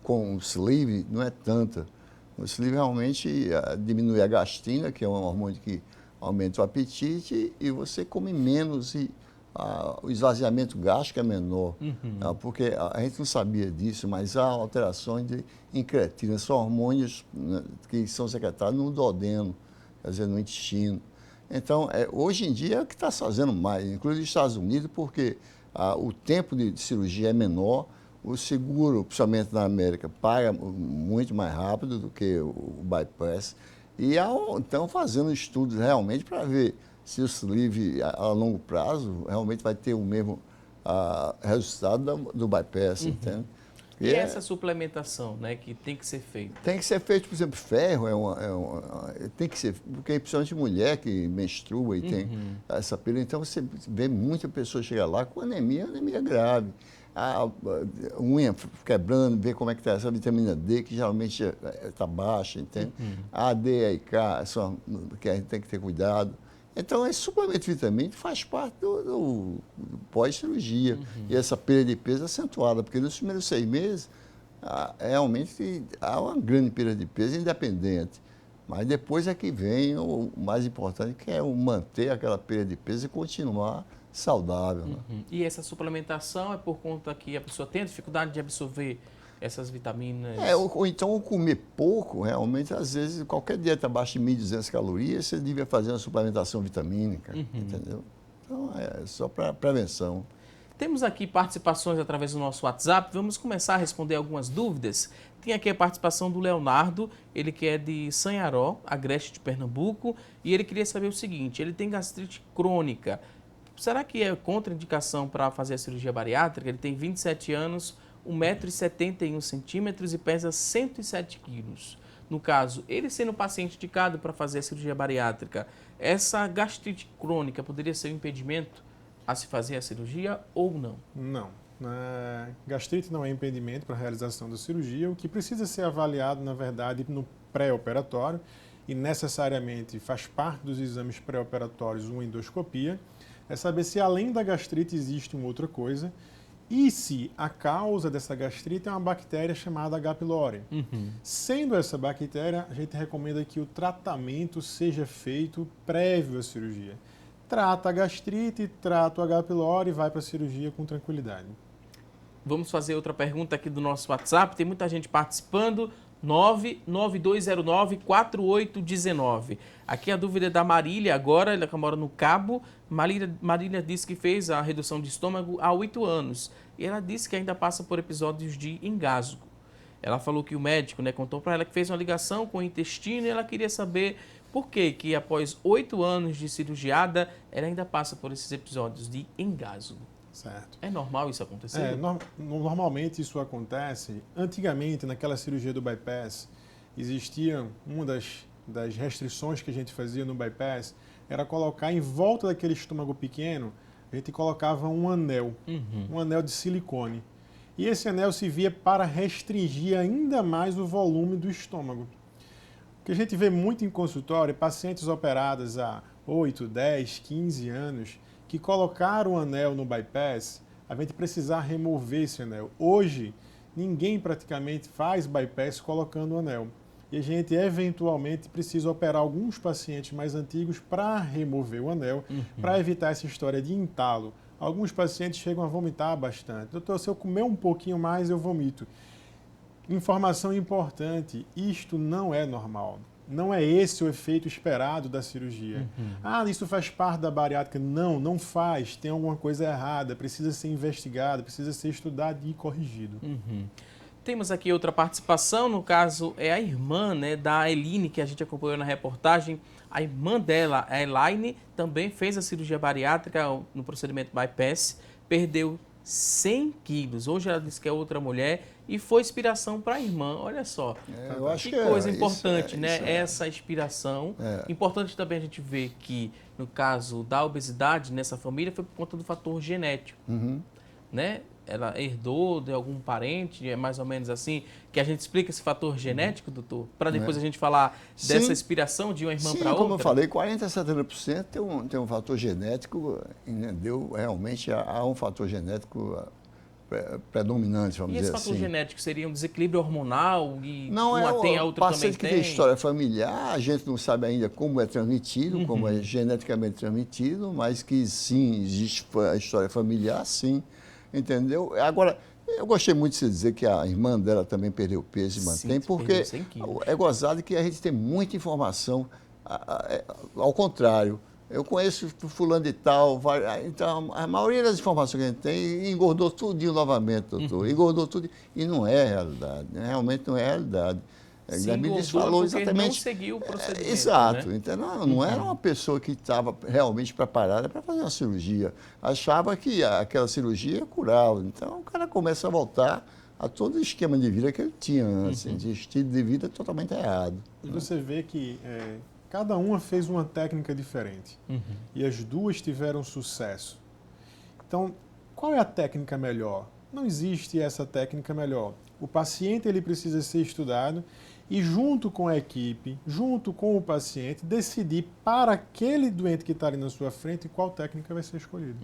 com o sleeve não é tanta. O sleeve realmente diminui a gastrina, que é um hormônio que aumenta o apetite, e você come menos e o esvaziamento gástrico é menor. Porque a gente não sabia disso, mas há alterações de incretina, são hormônios, né, que são secretados no duodeno, quer dizer, no intestino. Então, hoje em dia é o que está se fazendo mais, inclusive nos Estados Unidos, porque o tempo de cirurgia é menor, o seguro, principalmente na América, paga muito mais rápido do que o bypass. E estão fazendo estudos realmente para ver se o sleeve a longo prazo realmente vai ter o mesmo resultado do bypass, entende? E essa suplementação, né, que tem que ser feita? Tem que ser feito, por exemplo, ferro, tem que ser, porque principalmente mulher que menstrua e tem essa pele, então você vê muita pessoa chegar lá com anemia grave. A unha quebrando, ver como é que está essa vitamina D, que geralmente está baixa, entende? A D e a IK, que a gente tem que ter cuidado. Então, esse suplemento vitamínico faz parte do pós-cirurgia. E essa perda de peso é acentuada, porque nos primeiros 6 meses, realmente há uma grande perda de peso independente. Mas depois é que vem o mais importante, que é manter aquela perda de peso e continuar saudável. Né? E essa suplementação é por conta que a pessoa tem dificuldade de absorver essas vitaminas? Ou então comer pouco, realmente, às vezes, qualquer dieta abaixo de 1.200 calorias, você devia fazer uma suplementação vitamínica, entendeu? Então, é só para prevenção. Temos aqui participações através do nosso WhatsApp, vamos começar a responder algumas dúvidas. Tem aqui a participação do Leonardo, ele que é de Sanharó, Agreste de Pernambuco, e ele queria saber o seguinte, ele tem gastrite crônica. Será que é contraindicação para fazer a cirurgia bariátrica? Ele tem 27 anos, 1,71 m e pesa 107 quilos. No caso, ele sendo paciente indicado para fazer a cirurgia bariátrica, essa gastrite crônica poderia ser um impedimento a se fazer a cirurgia ou não? Não. Gastrite não é impedimento para a realização da cirurgia. O que precisa ser avaliado, na verdade, no pré-operatório, e necessariamente faz parte dos exames pré-operatórios uma endoscopia, é saber se além da gastrite existe uma outra coisa e se a causa dessa gastrite é uma bactéria chamada H. pylori. Sendo essa bactéria, a gente recomenda que o tratamento seja feito prévio à cirurgia. Trata a gastrite, trata o H. pylori e vai para a cirurgia com tranquilidade. Vamos fazer outra pergunta aqui do nosso WhatsApp, tem muita gente participando, 99209-4819. Aqui a dúvida é da Marília, agora ela mora no Cabo. Marília disse que fez a redução de estômago há 8 anos e ela disse que ainda passa por episódios de engasgo. Ela falou que o médico contou para ela que fez uma ligação com o intestino e ela queria saber por que após 8 anos de cirurgiada ela ainda passa por esses episódios de engasgo. Certo. É normal isso acontecer? Normalmente isso acontece. Antigamente, naquela cirurgia do bypass, existia uma das restrições que a gente fazia no bypass, era colocar em volta daquele estômago pequeno, a gente colocava um anel de silicone. E esse anel servia para restringir ainda mais o volume do estômago. O que a gente vê muito em consultório é pacientes operadas há 8, 10, 15 anos, que colocaram o anel no bypass, a gente precisar remover esse anel. Hoje, ninguém praticamente faz bypass colocando o anel. E a gente, eventualmente, precisa operar alguns pacientes mais antigos para remover o anel, para evitar essa história de entalo. Alguns pacientes chegam a vomitar bastante. Doutor, se eu comer um pouquinho mais, eu vomito. Informação importante, isto não é normal. Não é esse o efeito esperado da cirurgia. Isso faz parte da bariátrica. Não faz. Tem alguma coisa errada, precisa ser investigado, precisa ser estudado e corrigido. Temos aqui outra participação, no caso é a irmã da Eline, que a gente acompanhou na reportagem. A irmã dela, a Elaine, também fez a cirurgia bariátrica no procedimento bypass, perdeu 100 quilos. Hoje ela disse que é outra mulher e foi inspiração para a irmã. Olha só, eu acho que coisa isso importante, essa inspiração. Importante também a gente ver que, no caso da obesidade nessa família, foi por conta do fator genético, Ela herdou de algum parente, é mais ou menos assim, que a gente explica esse fator genético, doutor, para depois a gente falar dessa inspiração de uma irmã para outra? Como eu falei, 40% a 70% tem um fator genético, entendeu? Realmente há um fator genético predominante, vamos dizer assim. E esse fator genético seria um desequilíbrio hormonal e não, uma tem, a outra também tem? Paciente que tem história familiar, a gente não sabe ainda como é transmitido, como é geneticamente transmitido, mas que sim, existe a história familiar, sim. Entendeu? Agora, eu gostei muito de você dizer que a irmã dela também perdeu peso e mantém, porque é gozado que a gente tem muita informação, ao contrário. Eu conheço fulano de tal, então a maioria das informações que a gente tem engordou tudinho novamente, doutor. Engordou tudo, e não é realidade, realmente não é realidade. Guilherme falou exatamente. Não seguiu o procedimento. Exato. Então, não era uma pessoa que estava realmente preparada para fazer uma cirurgia. Achava que aquela cirurgia ia curá-lo. Então, o cara começa a voltar a todo o esquema de vida que ele tinha antes, de estilo de vida totalmente errado. E você vê que cada uma fez uma técnica diferente. E as duas tiveram sucesso. Então, qual é a técnica melhor? Não existe essa técnica melhor. O paciente ele precisa ser estudado e, junto com a equipe, junto com o paciente, decidir para aquele doente que está ali na sua frente qual técnica vai ser escolhida.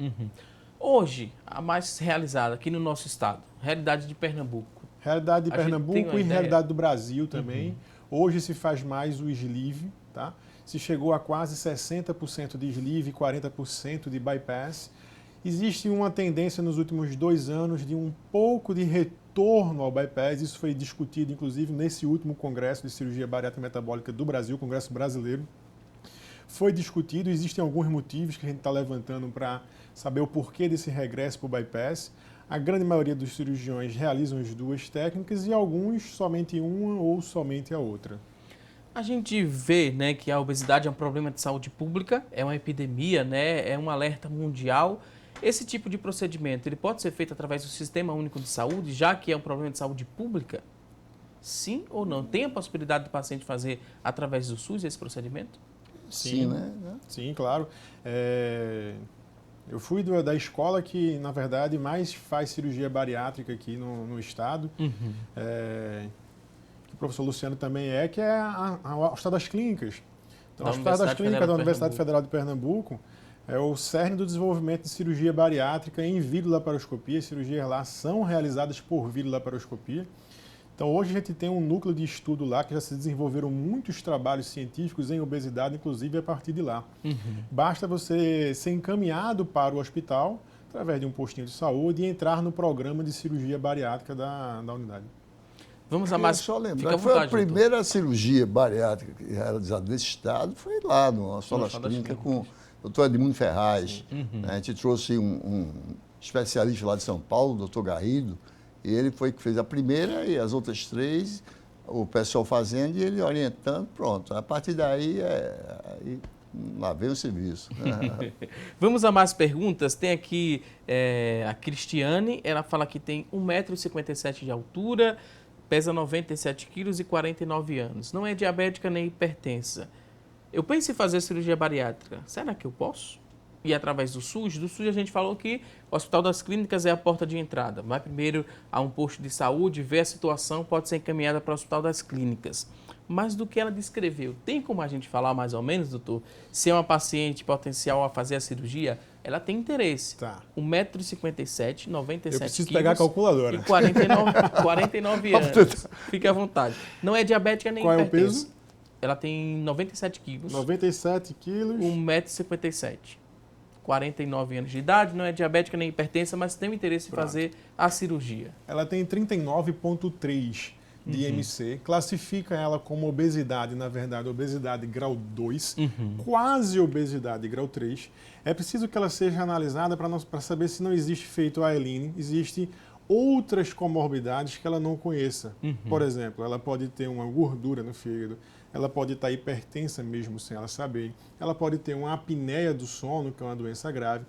Hoje, a mais realizada aqui no nosso estado, realidade de Pernambuco. Realidade de Pernambuco e realidade do Brasil também. Hoje se faz mais o sleeve, tá? Se chegou a quase 60% de sleeve e 40% de bypass. Existe uma tendência nos últimos 2 anos de um pouco de retorno ao bypass. Isso foi discutido, inclusive, nesse último Congresso de Cirurgia Bariátrica Metabólica do Brasil, Congresso Brasileiro. Foi discutido, existem alguns motivos que a gente está levantando para saber o porquê desse regresso para o bypass. A grande maioria dos cirurgiões realizam as duas técnicas e alguns somente uma ou somente a outra. A gente vê, né, que a obesidade é um problema de saúde pública, é uma epidemia, né, é um alerta mundial. Esse tipo de procedimento, ele pode ser feito através do Sistema Único de Saúde, já que é um problema de saúde pública? Sim ou não? Tem a possibilidade do paciente fazer através do SUS esse procedimento? Sim, né? Sim, claro. Eu fui da escola que, na verdade, mais faz cirurgia bariátrica aqui no estado. O professor Luciano também que é a Hospital das Clínicas. Então, o Hospital das Clínicas da Universidade Federal de Pernambuco é o cerne do desenvolvimento de cirurgia bariátrica em videolaparoscopia. As cirurgias lá são realizadas por videolaparoscopia. Então, hoje a gente tem um núcleo de estudo lá que já se desenvolveram muitos trabalhos científicos em obesidade, inclusive a partir de lá. Basta você ser encaminhado para o hospital, através de um postinho de saúde, e entrar no programa de cirurgia bariátrica da unidade. Vamos a mais... Só lembrar que foi a primeira cirurgia bariátrica realizada nesse estado, foi lá no Hospital das Clínicas, com o doutor Edmundo Ferraz. A gente trouxe um especialista lá de São Paulo, o doutor Garrido, e ele foi que fez a primeira e as outras 3, o pessoal fazendo e ele orientando, pronto. A partir daí, lá vem o serviço. Vamos a mais perguntas. Tem aqui a Cristiane, ela fala que tem 1,57 m de altura, pesa 97 quilos e 49 anos. Não é diabética nem hipertensa. Eu penso em fazer cirurgia bariátrica. Será que eu posso? E através do SUS? Do SUS a gente falou que o Hospital das Clínicas é a porta de entrada. Vai primeiro a um posto de saúde, vê a situação, pode ser encaminhada para o Hospital das Clínicas. Mas do que ela descreveu, tem como a gente falar mais ou menos, doutor? Se é uma paciente potencial a fazer a cirurgia, ela tem interesse. Tá. 1,57 m, 97 Eu preciso quilos pegar a calculadora. E 49 anos. Fique à vontade. Não é diabética nem hipertensa. Qual é o peso? Ela tem 97 quilos. 97 quilos. 1,57 m. 49 anos de idade, não é diabética nem hipertensa, mas tem o interesse em fazer a cirurgia. Ela tem 39,3 de IMC, classifica ela como obesidade, na verdade, obesidade grau 2, quase obesidade grau 3. É preciso que ela seja analisada para saber se não existe feito a Aileen, existe outras comorbidades que ela não conheça. Por exemplo, ela pode ter uma gordura no fígado, ela pode estar hipertensa mesmo sem ela saber, ela pode ter uma apneia do sono, que é uma doença grave.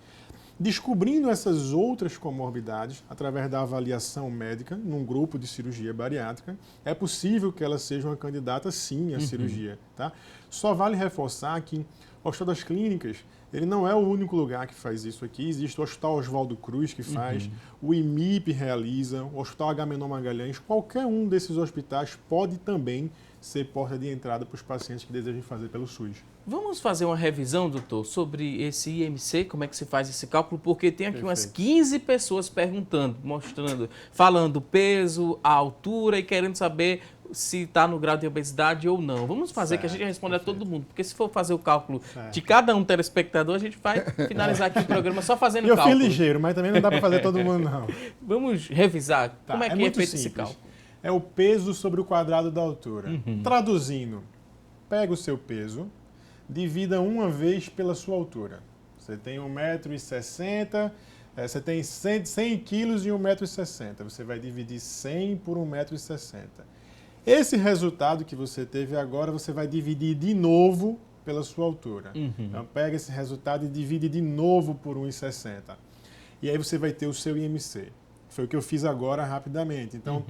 Descobrindo essas outras comorbidades, através da avaliação médica, num grupo de cirurgia bariátrica, é possível que ela seja uma candidata, sim, à cirurgia. Tá? Só vale reforçar que o Hospital das Clínicas, ele não é o único lugar que faz isso aqui. Existe o Hospital Oswaldo Cruz que faz, o IMIP realiza, o Hospital Agamenon Magalhães. Qualquer um desses hospitais pode também ser porta de entrada para os pacientes que desejam fazer pelo SUS. Vamos fazer uma revisão, doutor, sobre esse IMC, como é que se faz esse cálculo, porque tem aqui umas 15 pessoas perguntando, mostrando, falando peso, a altura e querendo saber se está no grau de obesidade ou não. Vamos fazer que a gente responda a todo mundo, porque se for fazer o cálculo de cada um telespectador, a gente vai finalizar aqui o programa só fazendo cálculo. Eu fui ligeiro, mas também não dá para fazer todo mundo, não. Vamos revisar como é que é feito esse cálculo. É o peso sobre o quadrado da altura. Traduzindo, pega o seu peso, divida uma vez pela sua altura. Você tem 1,60 m, você tem 100 quilos e 1,60 m. Você vai dividir 100 por 1,60 m. Esse resultado que você teve agora, você vai dividir de novo pela sua altura. Então, pega esse resultado e divide de novo por 1,60 m. E aí você vai ter o seu IMC. Foi o que eu fiz agora rapidamente. Então,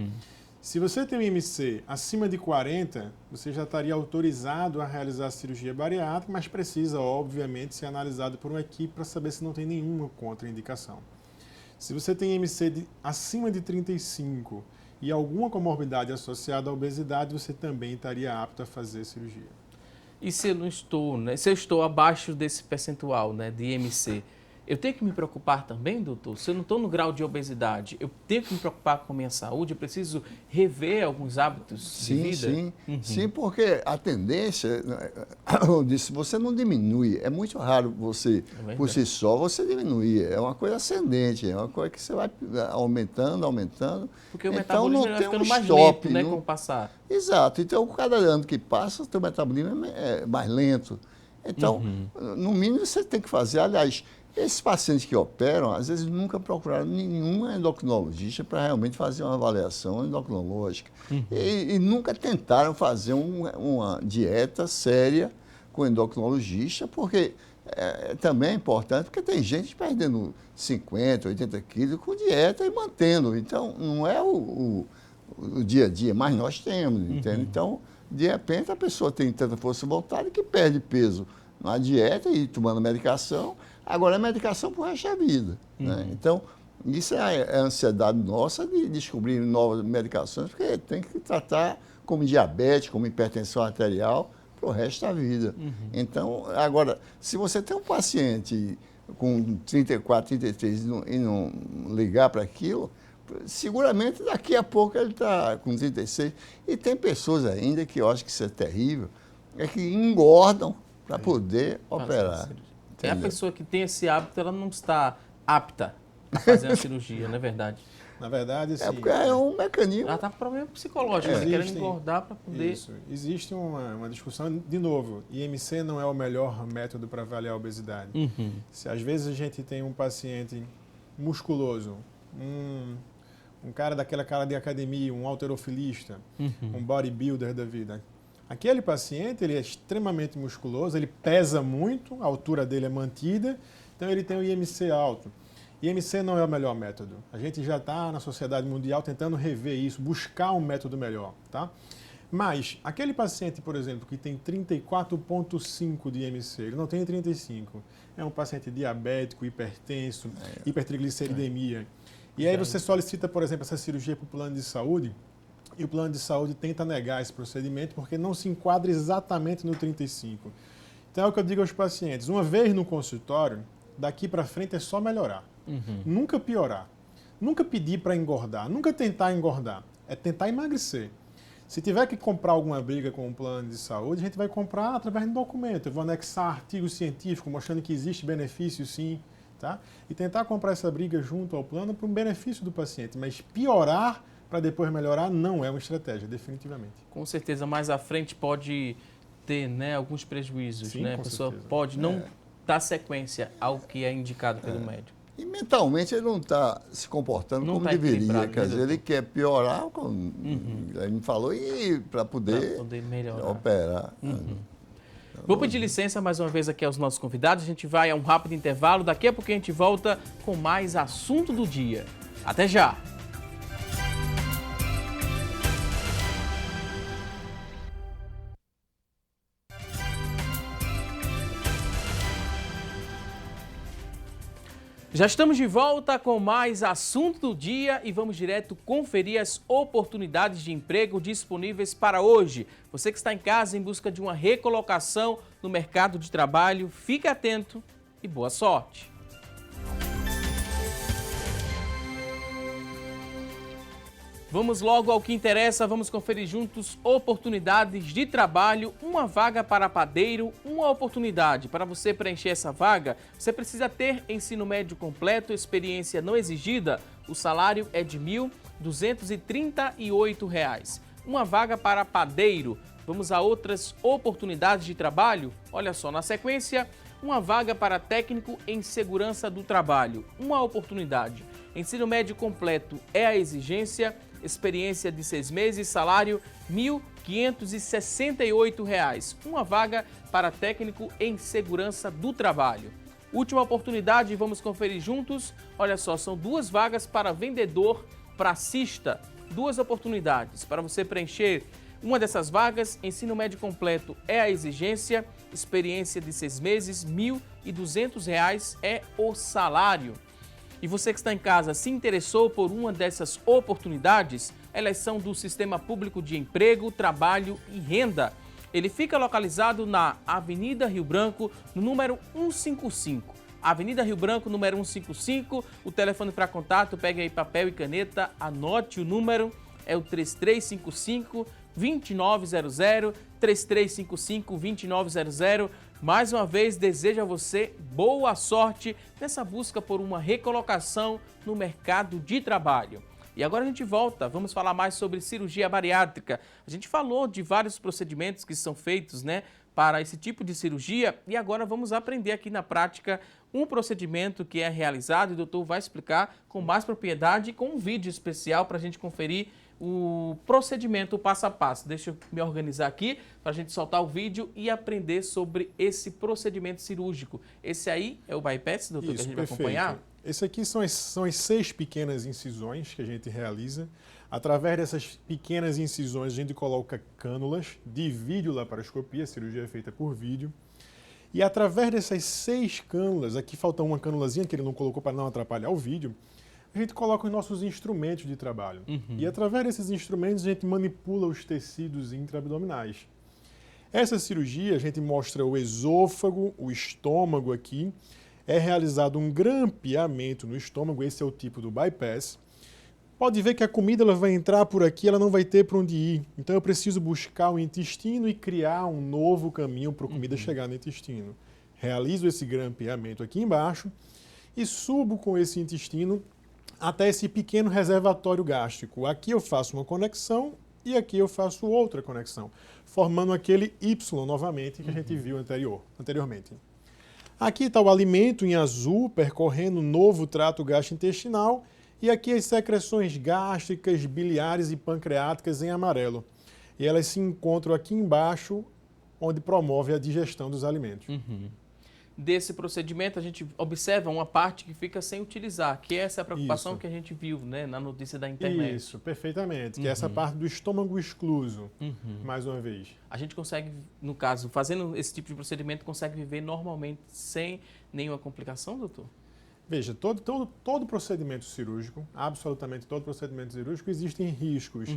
se você tem um IMC acima de 40, você já estaria autorizado a realizar a cirurgia bariátrica, mas precisa, obviamente, ser analisado por uma equipe para saber se não tem nenhuma contraindicação. Se você tem IMC acima de 35 e alguma comorbidade associada à obesidade, você também estaria apto a fazer cirurgia. E se eu não estou, né? Se eu estou abaixo desse percentual, né, de IMC, Eu tenho que me preocupar também, doutor? Se eu não estou no grau de obesidade, eu tenho que me preocupar com a minha saúde? Eu preciso rever alguns hábitos de vida? Sim, porque a tendência, eu disse, você não diminui. É muito raro você, por si só, você diminuir. É uma coisa ascendente, é uma coisa que você vai aumentando. Porque o então, metabolismo vai ficando mais lento, né, com o passar. Exato. Então, cada ano que passa, o teu metabolismo é mais lento. Então, no mínimo, você tem que fazer. Aliás, esses pacientes que operam, às vezes nunca procuraram nenhum endocrinologista para realmente fazer uma avaliação endocrinológica. E nunca tentaram fazer uma dieta séria com endocrinologista, porque também é importante, porque tem gente perdendo 50, 80 quilos com dieta e mantendo. Então, não é o dia a dia, mas nós temos, entende? Então, de repente, a pessoa tem tanta força voluntária que perde peso na dieta e tomando medicação. Agora é medicação para o resto da vida. Né? Então, isso é a ansiedade nossa de descobrir novas medicações, porque tem que tratar como diabetes, como hipertensão arterial para o resto da vida. Então, agora, se você tem um paciente com 34, 33 e não ligar para aquilo, seguramente daqui a pouco ele está com 36. E tem pessoas ainda que eu acho que isso é terrível, é que engordam para poder operar. É a pessoa que tem esse hábito, ela não está apta a fazer a cirurgia, não é verdade? Na verdade, sim. Porque é um mecanismo. Ela está com problema psicológico, ela querendo engordar para poder... Isso. Existe uma discussão, de novo, IMC não é o melhor método para avaliar a obesidade. Se às vezes a gente tem um paciente musculoso, um cara daquela cara de academia, um halterofilista, um bodybuilder da vida. Aquele paciente, ele é extremamente musculoso, ele pesa muito, a altura dele é mantida, então ele tem o IMC alto. IMC não é o melhor método. A gente já está na sociedade mundial tentando rever isso, buscar um método melhor, tá? Mas aquele paciente, por exemplo, que tem 34,5 de IMC, ele não tem 35, é um paciente diabético, hipertenso, hipertrigliceridemia. E aí você solicita, por exemplo, essa cirurgia para o plano de saúde, e o plano de saúde tenta negar esse procedimento porque não se enquadra exatamente no 35. Então é o que eu digo aos pacientes, uma vez no consultório, daqui para frente é só melhorar. Nunca piorar. Nunca pedir para engordar, nunca tentar engordar. É tentar emagrecer. Se tiver que comprar alguma briga com o plano de saúde, a gente vai comprar através de documento. Eu vou anexar artigo científico mostrando que existe benefício sim, tá? E tentar comprar essa briga junto ao plano para o benefício do paciente. Mas piorar para depois melhorar não é uma estratégia, definitivamente. Com certeza, mais à frente pode ter, né, alguns prejuízos. Sim, né? A pessoa pode não dar sequência ao que é indicado pelo médico. E mentalmente ele não está se comportando como deveria. Quer dizer, ele quer piorar, como ele me falou, e para poder melhorar. Operar. Vou pedir licença mais uma vez aqui aos nossos convidados. A gente vai a um rápido intervalo. Daqui a pouco a gente volta com mais assunto do dia. Até já! Já estamos de volta com mais assunto do dia e vamos direto conferir as oportunidades de emprego disponíveis para hoje. Você que está em casa em busca de uma recolocação no mercado de trabalho, fique atento e boa sorte! Vamos logo ao que interessa, vamos conferir juntos oportunidades de trabalho, uma vaga para padeiro, uma oportunidade. Para você preencher essa vaga, você precisa ter ensino médio completo, experiência não exigida, o salário é de R$ 1.238. Uma vaga para padeiro. Vamos a outras oportunidades de trabalho? Olha só, na sequência, uma vaga para técnico em segurança do trabalho, uma oportunidade. Ensino médio completo é a exigência, experiência de 6 meses, salário R$ 1.568. Uma vaga para técnico em segurança do trabalho. Última oportunidade, vamos conferir juntos. Olha só, são 2 vagas para vendedor pracista. 2 oportunidades para você preencher uma dessas vagas. Ensino médio completo é a exigência, experiência de 6 meses, R$ 1.200 é o salário. E você que está em casa se interessou por uma dessas oportunidades, elas são do Sistema Público de Emprego, Trabalho e Renda. Ele fica localizado na Avenida Rio Branco, no número 155. Avenida Rio Branco, número 155. O telefone para contato, pegue aí papel e caneta, anote o número, é o 3355-2900, 3355-2900. Mais uma vez, desejo a você boa sorte nessa busca por uma recolocação no mercado de trabalho. E agora a gente volta, vamos falar mais sobre cirurgia bariátrica. A gente falou de vários procedimentos que são feitos, né, para esse tipo de cirurgia e agora vamos aprender aqui na prática um procedimento que é realizado e o doutor vai explicar com mais propriedade e com um vídeo especial para a gente conferir o procedimento passo a passo. Deixa eu me organizar aqui para a gente soltar o vídeo e aprender sobre esse procedimento cirúrgico. Esse aí é o bypass, doutor, que a gente vai acompanhar? Esse aqui são as 6 pequenas incisões que a gente realiza. Através dessas pequenas incisões, a gente coloca cânulas de videolaparoscopia, a cirurgia é feita por vídeo. E através dessas 6 cânulas, aqui falta uma cânulazinha que ele não colocou para não atrapalhar o vídeo, a gente coloca os nossos instrumentos de trabalho. E através desses instrumentos, a gente manipula os tecidos intraabdominais. Essa cirurgia, a gente mostra o esôfago, o estômago aqui. É realizado um grampeamento no estômago, esse é o tipo do bypass. Pode ver que a comida ela vai entrar por aqui, ela não vai ter para onde ir. Então eu preciso buscar o intestino e criar um novo caminho para a comida chegar no intestino. Realizo esse grampeamento aqui embaixo e subo com esse intestino até esse pequeno reservatório gástrico. Aqui eu faço uma conexão e aqui eu faço outra conexão, formando aquele Y novamente que a gente viu anteriormente. Aqui está o alimento em azul, percorrendo o novo trato gastrointestinal, e aqui as secreções gástricas, biliares e pancreáticas em amarelo. E elas se encontram aqui embaixo, onde promove a digestão dos alimentos. Desse procedimento, a gente observa uma parte que fica sem utilizar, que é essa preocupação que a gente viu, né, na notícia da internet. Isso, perfeitamente, que é essa parte do estômago excluso, mais uma vez. A gente consegue, no caso, fazendo esse tipo de procedimento, consegue viver normalmente sem nenhuma complicação, doutor? Veja, todo procedimento cirúrgico, absolutamente todo procedimento cirúrgico, existem riscos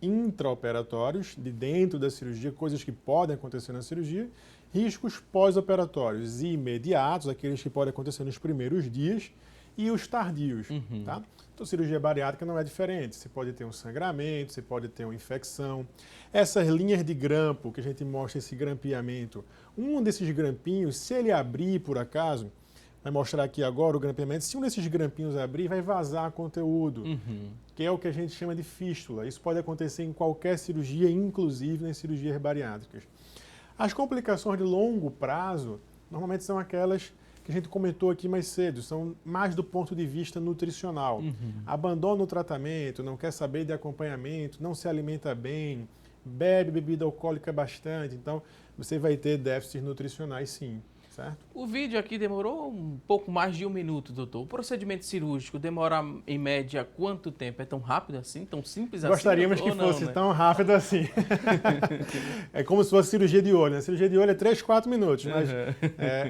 intraoperatórios, de dentro da cirurgia, coisas que podem acontecer na cirurgia, riscos pós-operatórios e imediatos, aqueles que podem acontecer nos primeiros dias, e os tardios. Tá? Então, cirurgia bariátrica não é diferente. Você pode ter um sangramento, você pode ter uma infecção. Essas linhas de grampo, que a gente mostra esse grampeamento, um desses grampinhos, se ele abrir por acaso, vai mostrar aqui agora o grampeamento, se um desses grampinhos abrir, vai vazar conteúdo, que é o que a gente chama de fístula. Isso pode acontecer em qualquer cirurgia, inclusive nas cirurgias bariátricas. As complicações de longo prazo, normalmente são aquelas que a gente comentou aqui mais cedo, são mais do ponto de vista nutricional. Abandona o tratamento, não quer saber de acompanhamento, não se alimenta bem, bebe bebida alcoólica bastante, então você vai ter déficits nutricionais sim. Certo? O vídeo aqui demorou um pouco mais de 1 minuto, doutor. O procedimento cirúrgico demora, em média, quanto tempo? É tão rápido assim? Tão simples assim? Gostaríamos que fosse tão rápido assim. É como se fosse cirurgia de olho. A cirurgia de olho é 3, 4 minutos, mas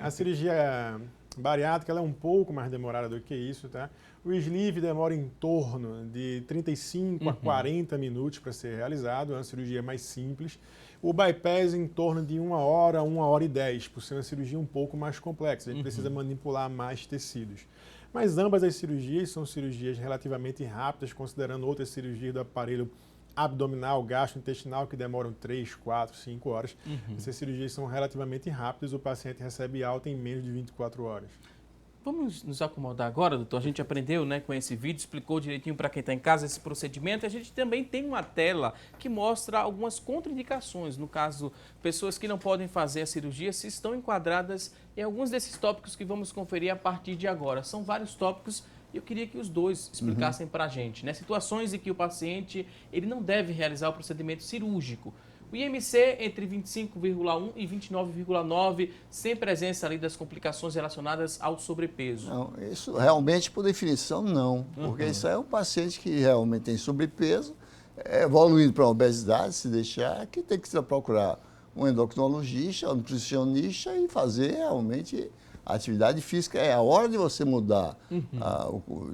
a cirurgia bariátrica ela é um pouco mais demorada do que isso, tá? O sleeve demora em torno de 35 a 40 minutos para ser realizado, é uma cirurgia mais simples. O bypass em torno de 1 hora, 1 hora e 10, por ser uma cirurgia um pouco mais complexa. A gente precisa manipular mais tecidos. Mas ambas as cirurgias são cirurgias relativamente rápidas, considerando outras cirurgias do aparelho abdominal, gastrointestinal, que demoram 3, 4, 5 horas. Essas cirurgias são relativamente rápidas, o paciente recebe alta em menos de 24 horas. Vamos nos acomodar agora, doutor. A gente aprendeu, né, com esse vídeo, explicou direitinho para quem está em casa esse procedimento. A gente também tem uma tela que mostra algumas contraindicações. No caso, pessoas que não podem fazer a cirurgia, se estão enquadradas em alguns desses tópicos que vamos conferir a partir de agora. São vários tópicos e eu queria que os dois explicassem para a gente, né? Situações em que o paciente ele não deve realizar o procedimento cirúrgico. O IMC entre 25,1 e 29,9, sem presença ali das complicações relacionadas ao sobrepeso. Não, isso realmente, por definição, não. Porque isso é um paciente que realmente tem sobrepeso, evoluindo para a obesidade, se deixar, que tem que procurar um endocrinologista, um nutricionista e fazer realmente A atividade física é a hora de você mudar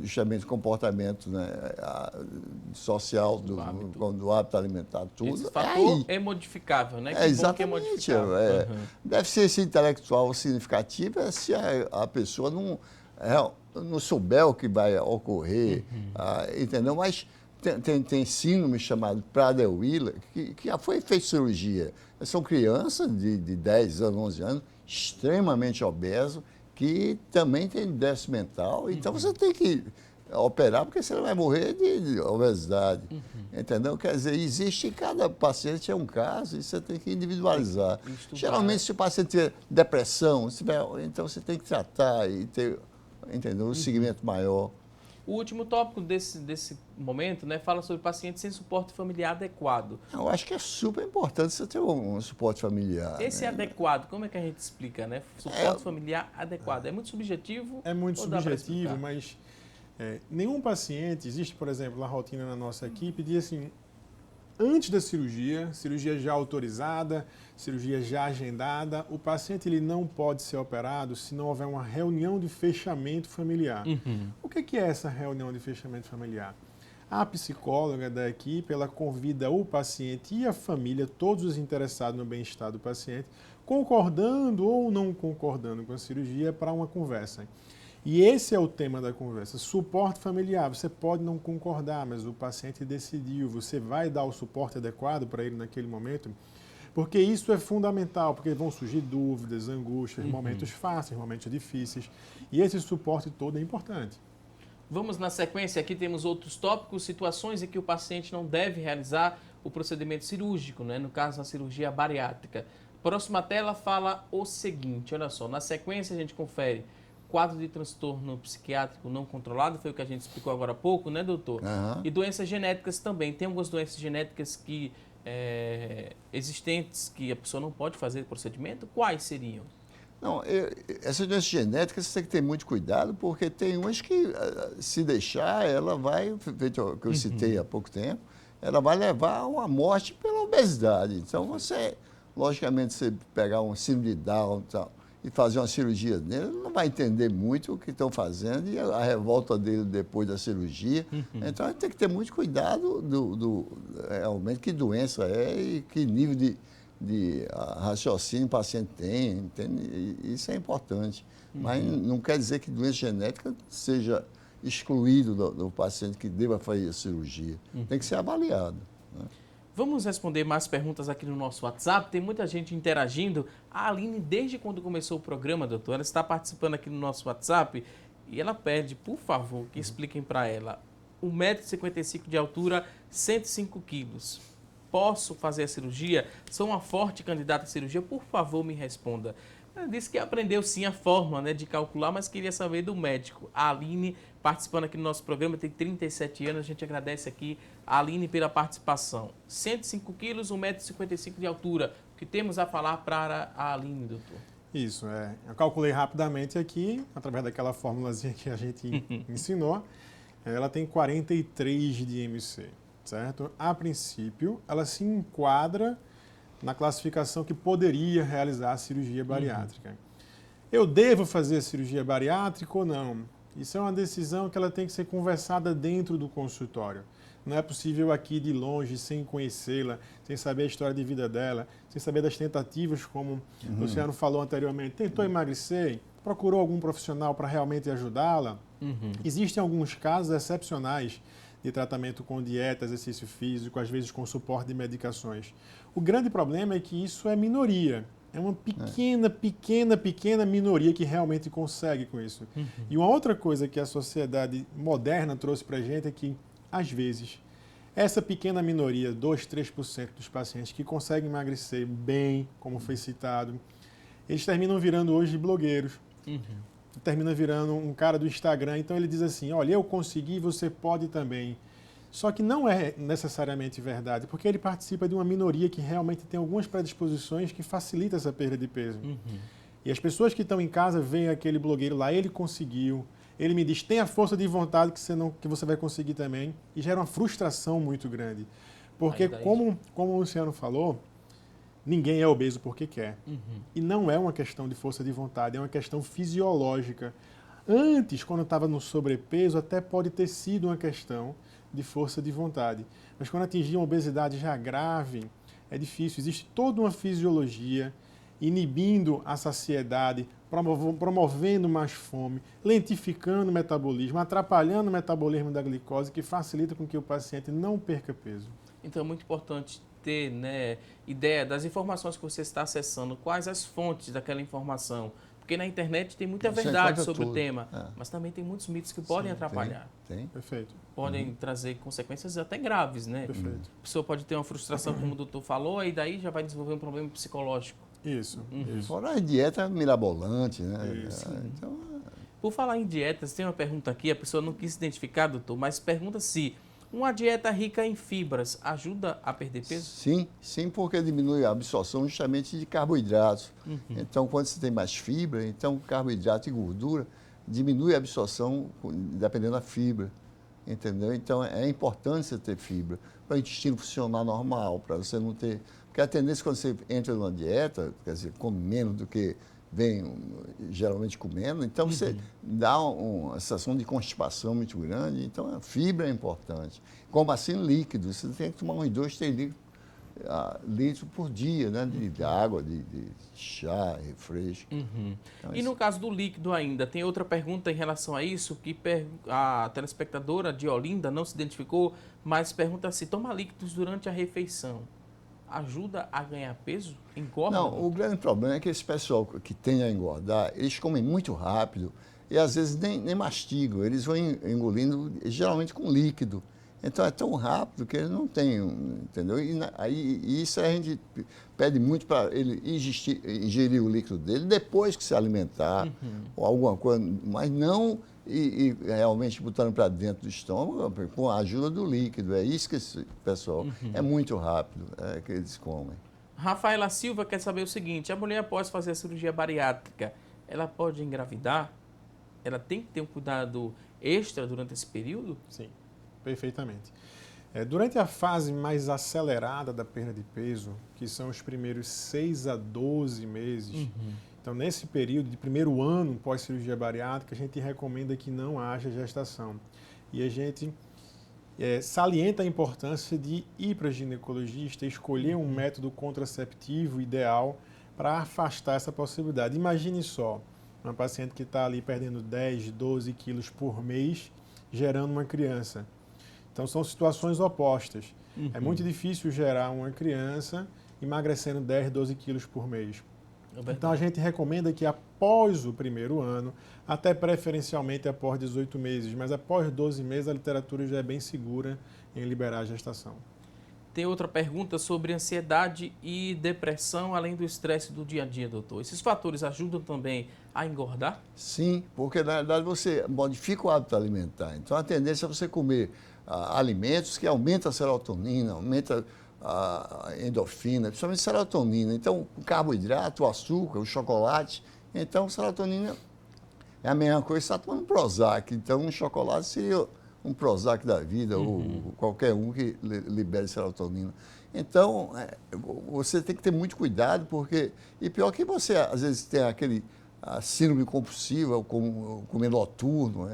justamente o comportamento, né, social do hábito alimentar, tudo. Esse fator é modificável, né? Que Exatamente. bom que é modificável. Deve ser esse intelectual significativo se a pessoa não souber o que vai ocorrer, entendeu? Mas tem síndrome chamado Prader-Willi, que já foi feita cirurgia. São crianças de 10 anos, 11 anos, extremamente obesos, que também têm déficit mental. Então, você tem que operar, porque você vai morrer de obesidade. Entendeu? Quer dizer, existe, cada paciente é um caso, e você tem que individualizar. Geralmente, se o paciente tiver depressão, então você tem que tratar e ter, entendeu, um seguimento maior. O último tópico desse momento, né, fala sobre pacientes sem suporte familiar adequado. Eu acho que é super importante você ter um suporte familiar. Esse adequado, como é que a gente explica, né? Suporte familiar adequado. É muito subjetivo? É muito ou dá pra subjetivo, explicar? mas nenhum paciente, existe, por exemplo, na rotina na nossa equipe, diz assim, antes da cirurgia já autorizada, cirurgia já agendada, o paciente ele não pode ser operado se não houver uma reunião de fechamento familiar. O que é essa reunião de fechamento familiar? A psicóloga da equipe, ela convida o paciente e a família, todos os interessados no bem-estar do paciente, concordando ou não concordando com a cirurgia, para uma conversa. E esse é o tema da conversa, suporte familiar. Você pode não concordar, mas o paciente decidiu, você vai dar o suporte adequado para ele naquele momento, porque isso é fundamental, porque vão surgir dúvidas, angústias, momentos fáceis, momentos difíceis, e esse suporte todo é importante. Vamos na sequência, aqui temos outros tópicos, situações em que o paciente não deve realizar o procedimento cirúrgico, né? No caso, a cirurgia bariátrica. Próxima tela fala o seguinte, olha só, na sequência a gente confere quadro de transtorno psiquiátrico não controlado, foi o que a gente explicou agora há pouco, né, doutor? E doenças genéticas também. Tem algumas doenças genéticas que existentes que a pessoa não pode fazer o procedimento. Quais seriam? Não, essas doenças genéticas você tem que ter muito cuidado, porque tem umas que, se deixar, ela vai, feito o que eu citei há pouco tempo, ela vai levar a uma morte pela obesidade. Então, logicamente, você pegar um síndrome de Down e tal, e fazer uma cirurgia nele, não vai entender muito o que estão fazendo e a revolta dele depois da cirurgia. Então, tem que ter muito cuidado realmente que doença é e que nível de raciocínio o paciente tem, entende? E isso é importante. Mas não quer dizer que doença genética seja excluído do paciente que deva fazer a cirurgia. Tem que ser avaliado, né? Vamos responder mais perguntas aqui no nosso WhatsApp. Tem muita gente interagindo. A Aline, desde quando começou o programa, doutor, ela está participando aqui no nosso WhatsApp e ela pede, por favor, que expliquem para ela. 1,55 m de altura, 105 quilos. Posso fazer a cirurgia? Sou uma forte candidata à cirurgia? Por favor, me responda. Ela disse que aprendeu sim a forma, né, de calcular, mas queria saber do médico. A Aline, participando aqui no nosso programa, tem 37 anos. A gente agradece aqui a Aline pela participação. 105 quilos, 1,55 m de altura. O que temos a falar para a Aline, doutor? Isso, eu calculei rapidamente aqui, através daquela formulazinha que a gente ensinou. Ela tem 43 de IMC, certo? A princípio, ela se enquadra na classificação que poderia realizar a cirurgia bariátrica. Eu devo fazer a cirurgia bariátrica ou não? Isso é uma decisão que ela tem que ser conversada dentro do consultório. Não é possível aqui de longe, sem conhecê-la, sem saber a história de vida dela, sem saber das tentativas, como o Luciano falou anteriormente. Tentou emagrecer? Procurou algum profissional para realmente ajudá-la? Existem alguns casos excepcionais de tratamento com dieta, exercício físico, às vezes com suporte de medicações. O grande problema é que isso é minoria. É uma pequena minoria que realmente consegue com isso. E uma outra coisa que a sociedade moderna trouxe para a gente é que, às vezes, essa pequena minoria, 2, 3% dos pacientes que conseguem emagrecer bem, como foi citado, eles terminam virando hoje blogueiros. Termina virando um cara do Instagram. Então ele diz assim, olha, eu consegui, você pode também. Só que não é necessariamente verdade, porque ele participa de uma minoria que realmente tem algumas predisposições que facilitam essa perda de peso. E as pessoas que estão em casa veem aquele blogueiro lá, ele conseguiu, ele me diz, tem a força de vontade que você vai conseguir também, e gera uma frustração muito grande. Porque, como o Luciano falou, ninguém é obeso porque quer. E não é uma questão de força de vontade, é uma questão fisiológica. Antes, quando estava no sobrepeso, até pode ter sido uma questão de força de vontade. Mas quando atingir uma obesidade já grave, é difícil. Existe toda uma fisiologia inibindo a saciedade, promovendo mais fome, lentificando o metabolismo, atrapalhando o metabolismo da glicose, que facilita com que o paciente não perca peso. Então é muito importante ter, né, ideia das informações que você está acessando, quais as fontes daquela informação. Porque na internet tem muita verdade sobre o tema, mas também tem muitos mitos que podem atrapalhar. Tem. Perfeito. Podem trazer consequências até graves, né? Perfeito. A pessoa pode ter uma frustração, como o doutor falou, e daí já vai desenvolver um problema psicológico. Isso. Fora a dieta mirabolante, né? Isso. Então, Por falar em dietas, tem uma pergunta aqui, a pessoa não quis se identificar, doutor, mas pergunta se uma dieta rica em fibras ajuda a perder peso? sim, porque diminui a absorção justamente de carboidratos. Então, quando você tem mais fibra, então carboidrato e gordura diminui a absorção dependendo da fibra, entendeu? Então, é importante você ter fibra para o intestino funcionar normal, para você não ter... Porque a tendência quando você entra numa dieta, quer dizer, come menos do que vem geralmente comendo, então você dá uma sensação de constipação muito grande, então a fibra é importante. Como assim líquido, você tem que tomar uns 2, 3 litros por dia, né, de água, de chá, refresco. Então, E no caso do líquido ainda, tem outra pergunta em relação a isso, que a telespectadora de Olinda não se identificou, mas pergunta se toma líquidos durante a refeição ajuda a ganhar peso? Engorda? Não, o grande problema é que esse pessoal que tende a engordar, eles comem muito rápido e às vezes nem mastigam, eles vão engolindo geralmente com líquido. Então é tão rápido que eles não têm, entendeu? E isso a gente pede muito para ele ingerir o líquido dele depois que se alimentar ou alguma coisa, mas não e realmente botando para dentro do estômago com a ajuda do líquido. É isso que esse pessoal é muito rápido que eles comem. Rafaela Silva quer saber o seguinte: a mulher após fazer a cirurgia bariátrica, ela pode engravidar? Ela tem que ter um cuidado extra durante esse período? Sim, perfeitamente. Durante a fase mais acelerada da perda de peso, que são os primeiros 6 a 12 meses, então nesse período de primeiro ano pós-cirurgia bariátrica, a gente recomenda que não haja gestação. E a gente salienta a importância de ir para o ginecologista e escolher um método contraceptivo ideal para afastar essa possibilidade. Imagine só, uma paciente que está ali perdendo 10, 12 quilos por mês, gerando uma criança. Então, são situações opostas. É muito difícil gerar uma criança emagrecendo 10, 12 quilos por mês. Então, a gente recomenda que após o primeiro ano, até preferencialmente após 18 meses, mas após 12 meses, a literatura já é bem segura em liberar a gestação. Tem outra pergunta sobre ansiedade e depressão, além do estresse do dia a dia, doutor. Esses fatores ajudam também a engordar? Sim, porque na verdade você modifica o hábito alimentar. Então a tendência é você comer alimentos que aumentam a serotonina, aumenta a endorfina, principalmente serotonina. Então o carboidrato, o açúcar, o chocolate, então serotonina é a mesma coisa que você está tomando Prozac. Então um chocolate seria um Prozac da vida, ou qualquer um que libere serotonina. Então, você tem que ter muito cuidado, porque... E pior que você, às vezes, tem aquele síndrome compulsiva, como comer noturno,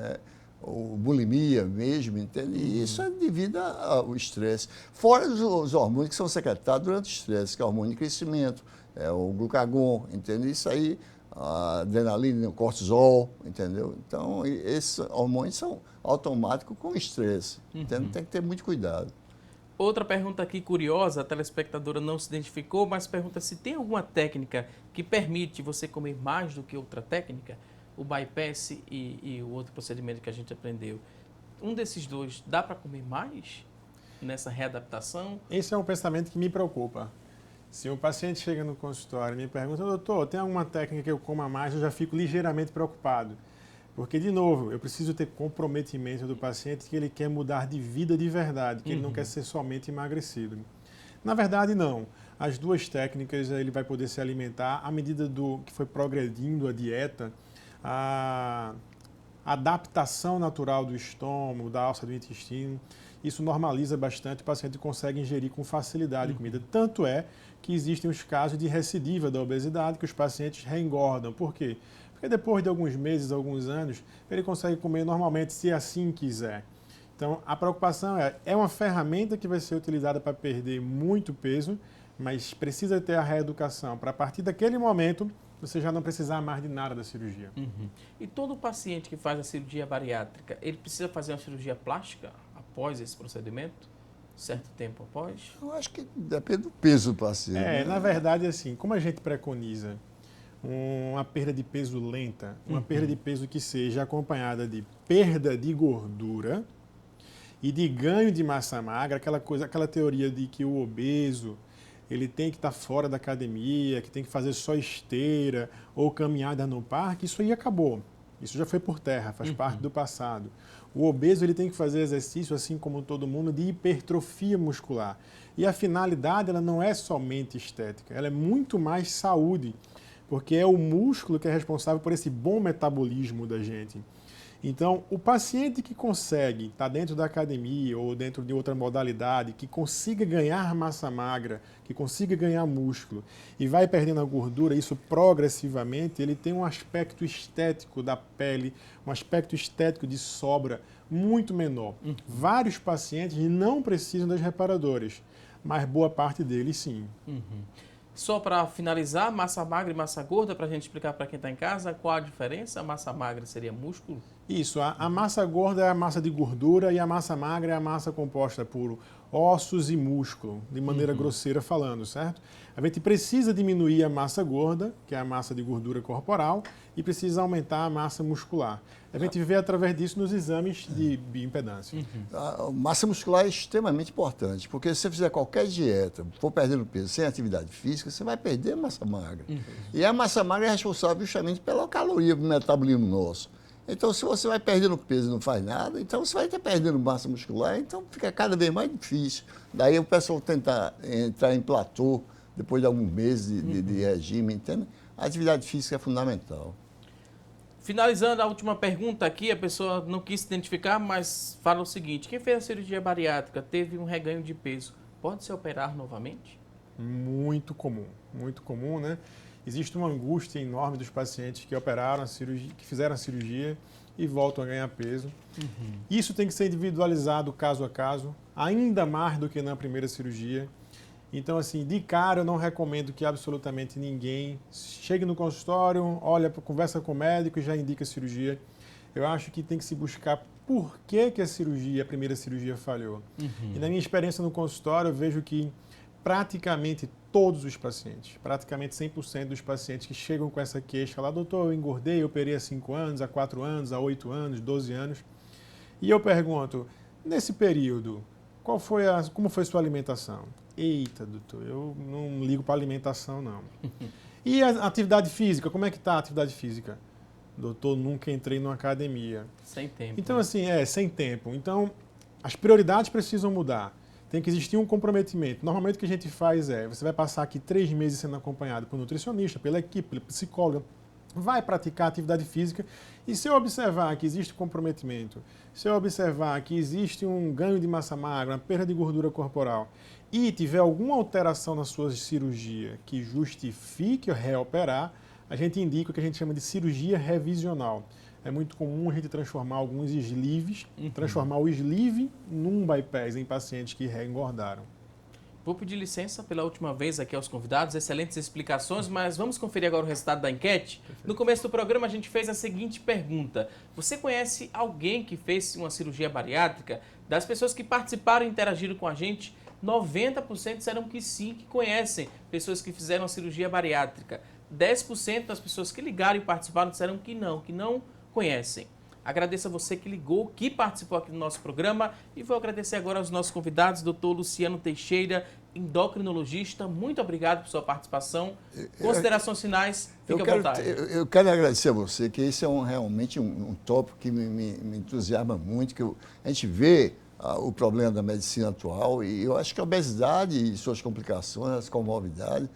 ou bulimia mesmo, entende? E isso é devido ao estresse. Fora os hormônios que são secretados durante o estresse, que é o hormônio de crescimento, o glucagon, entende? Isso aí, a adrenalina, o cortisol, entendeu? Então, esses hormônios são automáticos com estresse. Então, tem que ter muito cuidado. Outra pergunta aqui curiosa, a telespectadora não se identificou, mas pergunta se tem alguma técnica que permite você comer mais do que outra técnica? O bypass e o outro procedimento que a gente aprendeu. Um desses dois, dá para comer mais nessa readaptação? Esse é um pensamento que me preocupa. Se um paciente chega no consultório e me pergunta, doutor, tem alguma técnica que eu coma mais? Eu já fico ligeiramente preocupado. Porque, de novo, eu preciso ter comprometimento do paciente que ele quer mudar de vida de verdade, que ele não quer ser somente emagrecido. Na verdade, não. As duas técnicas, ele vai poder se alimentar à medida que foi progredindo a dieta, a adaptação natural do estômago, da alça do intestino. isso normaliza bastante, o paciente consegue ingerir com facilidade comida. Tanto é que existem os casos de recidiva da obesidade, que os pacientes reengordam. Por quê? Porque depois de alguns meses, alguns anos, ele consegue comer normalmente, se assim quiser. Então, a preocupação é uma ferramenta que vai ser utilizada para perder muito peso, mas precisa ter a reeducação para, a partir daquele momento, você já não precisar mais de nada da cirurgia. E todo paciente que faz a cirurgia bariátrica, ele precisa fazer uma cirurgia plástica após esse procedimento? Certo tempo após? Eu acho que depende do peso do paciente. Na verdade, assim, como a gente preconiza uma perda de peso lenta, uma perda de peso que seja acompanhada de perda de gordura e de ganho de massa magra, aquela teoria de que o obeso ele tem que estar fora da academia, que tem que fazer só esteira ou caminhada no parque, isso aí acabou. Isso já foi por terra, faz parte do passado. O obeso ele tem que fazer exercício, assim como todo mundo, de hipertrofia muscular. E a finalidade ela não é somente estética, ela é muito mais saúde, porque é o músculo que é responsável por esse bom metabolismo da gente. Então, o paciente que consegue estar dentro da academia ou dentro de outra modalidade, que consiga ganhar massa magra, que consiga ganhar músculo e vai perdendo a gordura, isso progressivamente, ele tem um aspecto estético da pele, um aspecto estético de sobra muito menor. Vários pacientes não precisam das reparadoras, mas boa parte deles sim. Só para finalizar, massa magra e massa gorda, para a gente explicar para quem está em casa, qual a diferença? A massa magra seria músculo? Isso, a massa gorda é a massa de gordura e a massa magra é a massa composta por ossos e músculo, de maneira grosseira falando, certo? A gente precisa diminuir a massa gorda, que é a massa de gordura corporal, e precisa aumentar a massa muscular. A gente vê através disso nos exames de bioimpedância. A massa muscular é extremamente importante, porque se você fizer qualquer dieta, for perdendo peso sem atividade física, você vai perder massa magra. E a massa magra é responsável justamente pela caloria do metabolismo nosso. Então, se você vai perdendo peso e não faz nada, então você vai estar perdendo massa muscular, então fica cada vez mais difícil. Daí o pessoal tenta entrar em platô depois de alguns meses de regime, entende? A atividade física é fundamental. Finalizando a última pergunta aqui, a pessoa não quis se identificar, mas fala o seguinte: quem fez a cirurgia bariátrica teve um reganho de peso, pode se operar novamente? Muito comum, né? Existe uma angústia enorme dos pacientes que operaram a cirurgia, que fizeram a cirurgia e voltam a ganhar peso. Isso tem que ser individualizado caso a caso, ainda mais do que na primeira cirurgia. Então, assim, de cara eu não recomendo que absolutamente ninguém chegue no consultório, olha, conversa com o médico e já indica a cirurgia. Eu acho que tem que se buscar por que a primeira cirurgia falhou. E na minha experiência no consultório eu vejo que praticamente todos os pacientes, praticamente 100% dos pacientes que chegam com essa queixa lá, doutor, eu engordei, eu operei há 5 anos, há 4 anos, há 8 anos, 12 anos. E eu pergunto, nesse período, como foi sua alimentação? Eita, doutor, eu não ligo para alimentação, não. E a atividade física, como é que está a atividade física? Doutor, nunca entrei numa academia. Sem tempo. Então, assim, sem tempo. Então, as prioridades precisam mudar. Tem que existir um comprometimento. Normalmente o que a gente faz você vai passar aqui 3 meses sendo acompanhado por nutricionista, pela equipe, pela psicóloga, vai praticar atividade física e se eu observar que existe comprometimento, se eu observar que existe um ganho de massa magra, uma perda de gordura corporal e tiver alguma alteração na sua cirurgia que justifique reoperar, a gente indica o que a gente chama de cirurgia revisional. É muito comum a gente transformar alguns sleeves, transformar o sleeve num bypass em pacientes que reengordaram. Vou pedir licença pela última vez aqui aos convidados, excelentes explicações, mas vamos conferir agora o resultado da enquete. No começo do programa a gente fez a seguinte pergunta: você conhece alguém que fez uma cirurgia bariátrica? Das pessoas que participaram e interagiram com a gente, 90% disseram que sim, que conhecem pessoas que fizeram a cirurgia bariátrica. 10% das pessoas que ligaram e participaram disseram que não conhecem. Agradeço a você que ligou, que participou aqui do nosso programa e vou agradecer agora aos nossos convidados, Dr. Luciano Teixeira, endocrinologista. Muito obrigado por sua participação. Considerações finais, fique à vontade. Eu quero agradecer a você, que esse é realmente um tópico que me entusiasma muito, que a gente vê o problema da medicina atual e eu acho que a obesidade e suas complicações, as comorbidades,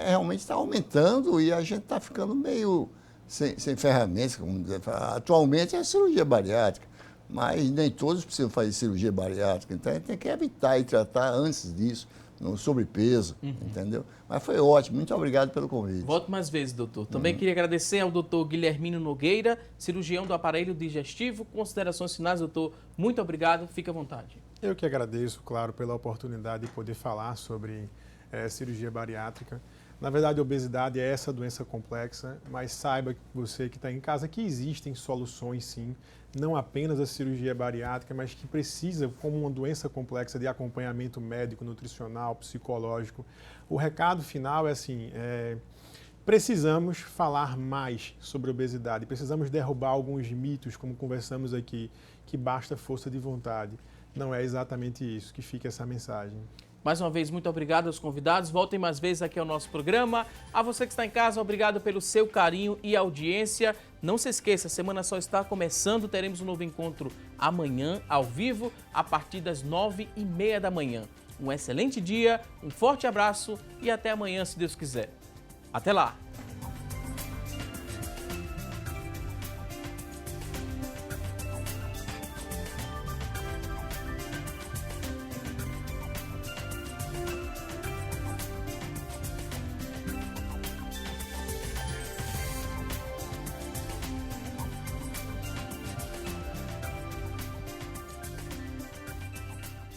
realmente está aumentando e a gente está ficando meio sem ferramentas. Atualmente é a cirurgia bariátrica. mas nem todos precisam fazer cirurgia bariátrica. Então, a gente tem que evitar e tratar antes disso, no sobrepeso, entendeu? Mas foi ótimo, muito obrigado pelo convite. Volto mais vezes, doutor. Também queria agradecer ao doutor Guilhermino Nogueira, cirurgião do aparelho digestivo. Considerações finais, doutor. Muito obrigado, fique à vontade. Eu que agradeço, claro, pela oportunidade de poder falar sobre cirurgia bariátrica. Na verdade, a obesidade é essa doença complexa, mas saiba você que está em casa que existem soluções sim, não apenas a cirurgia bariátrica, mas que precisa, como uma doença complexa, de acompanhamento médico, nutricional, psicológico. O recado final é assim, precisamos falar mais sobre obesidade, precisamos derrubar alguns mitos, como conversamos aqui, que basta força de vontade. Não é exatamente isso, que fica essa mensagem. Mais uma vez, muito obrigado aos convidados. Voltem mais vezes aqui ao nosso programa. A você que está em casa, obrigado pelo seu carinho e audiência. Não se esqueça, a semana só está começando. Teremos um novo encontro amanhã, ao vivo, a partir das 9h30 da manhã. Um excelente dia, um forte abraço e até amanhã, se Deus quiser. Até lá!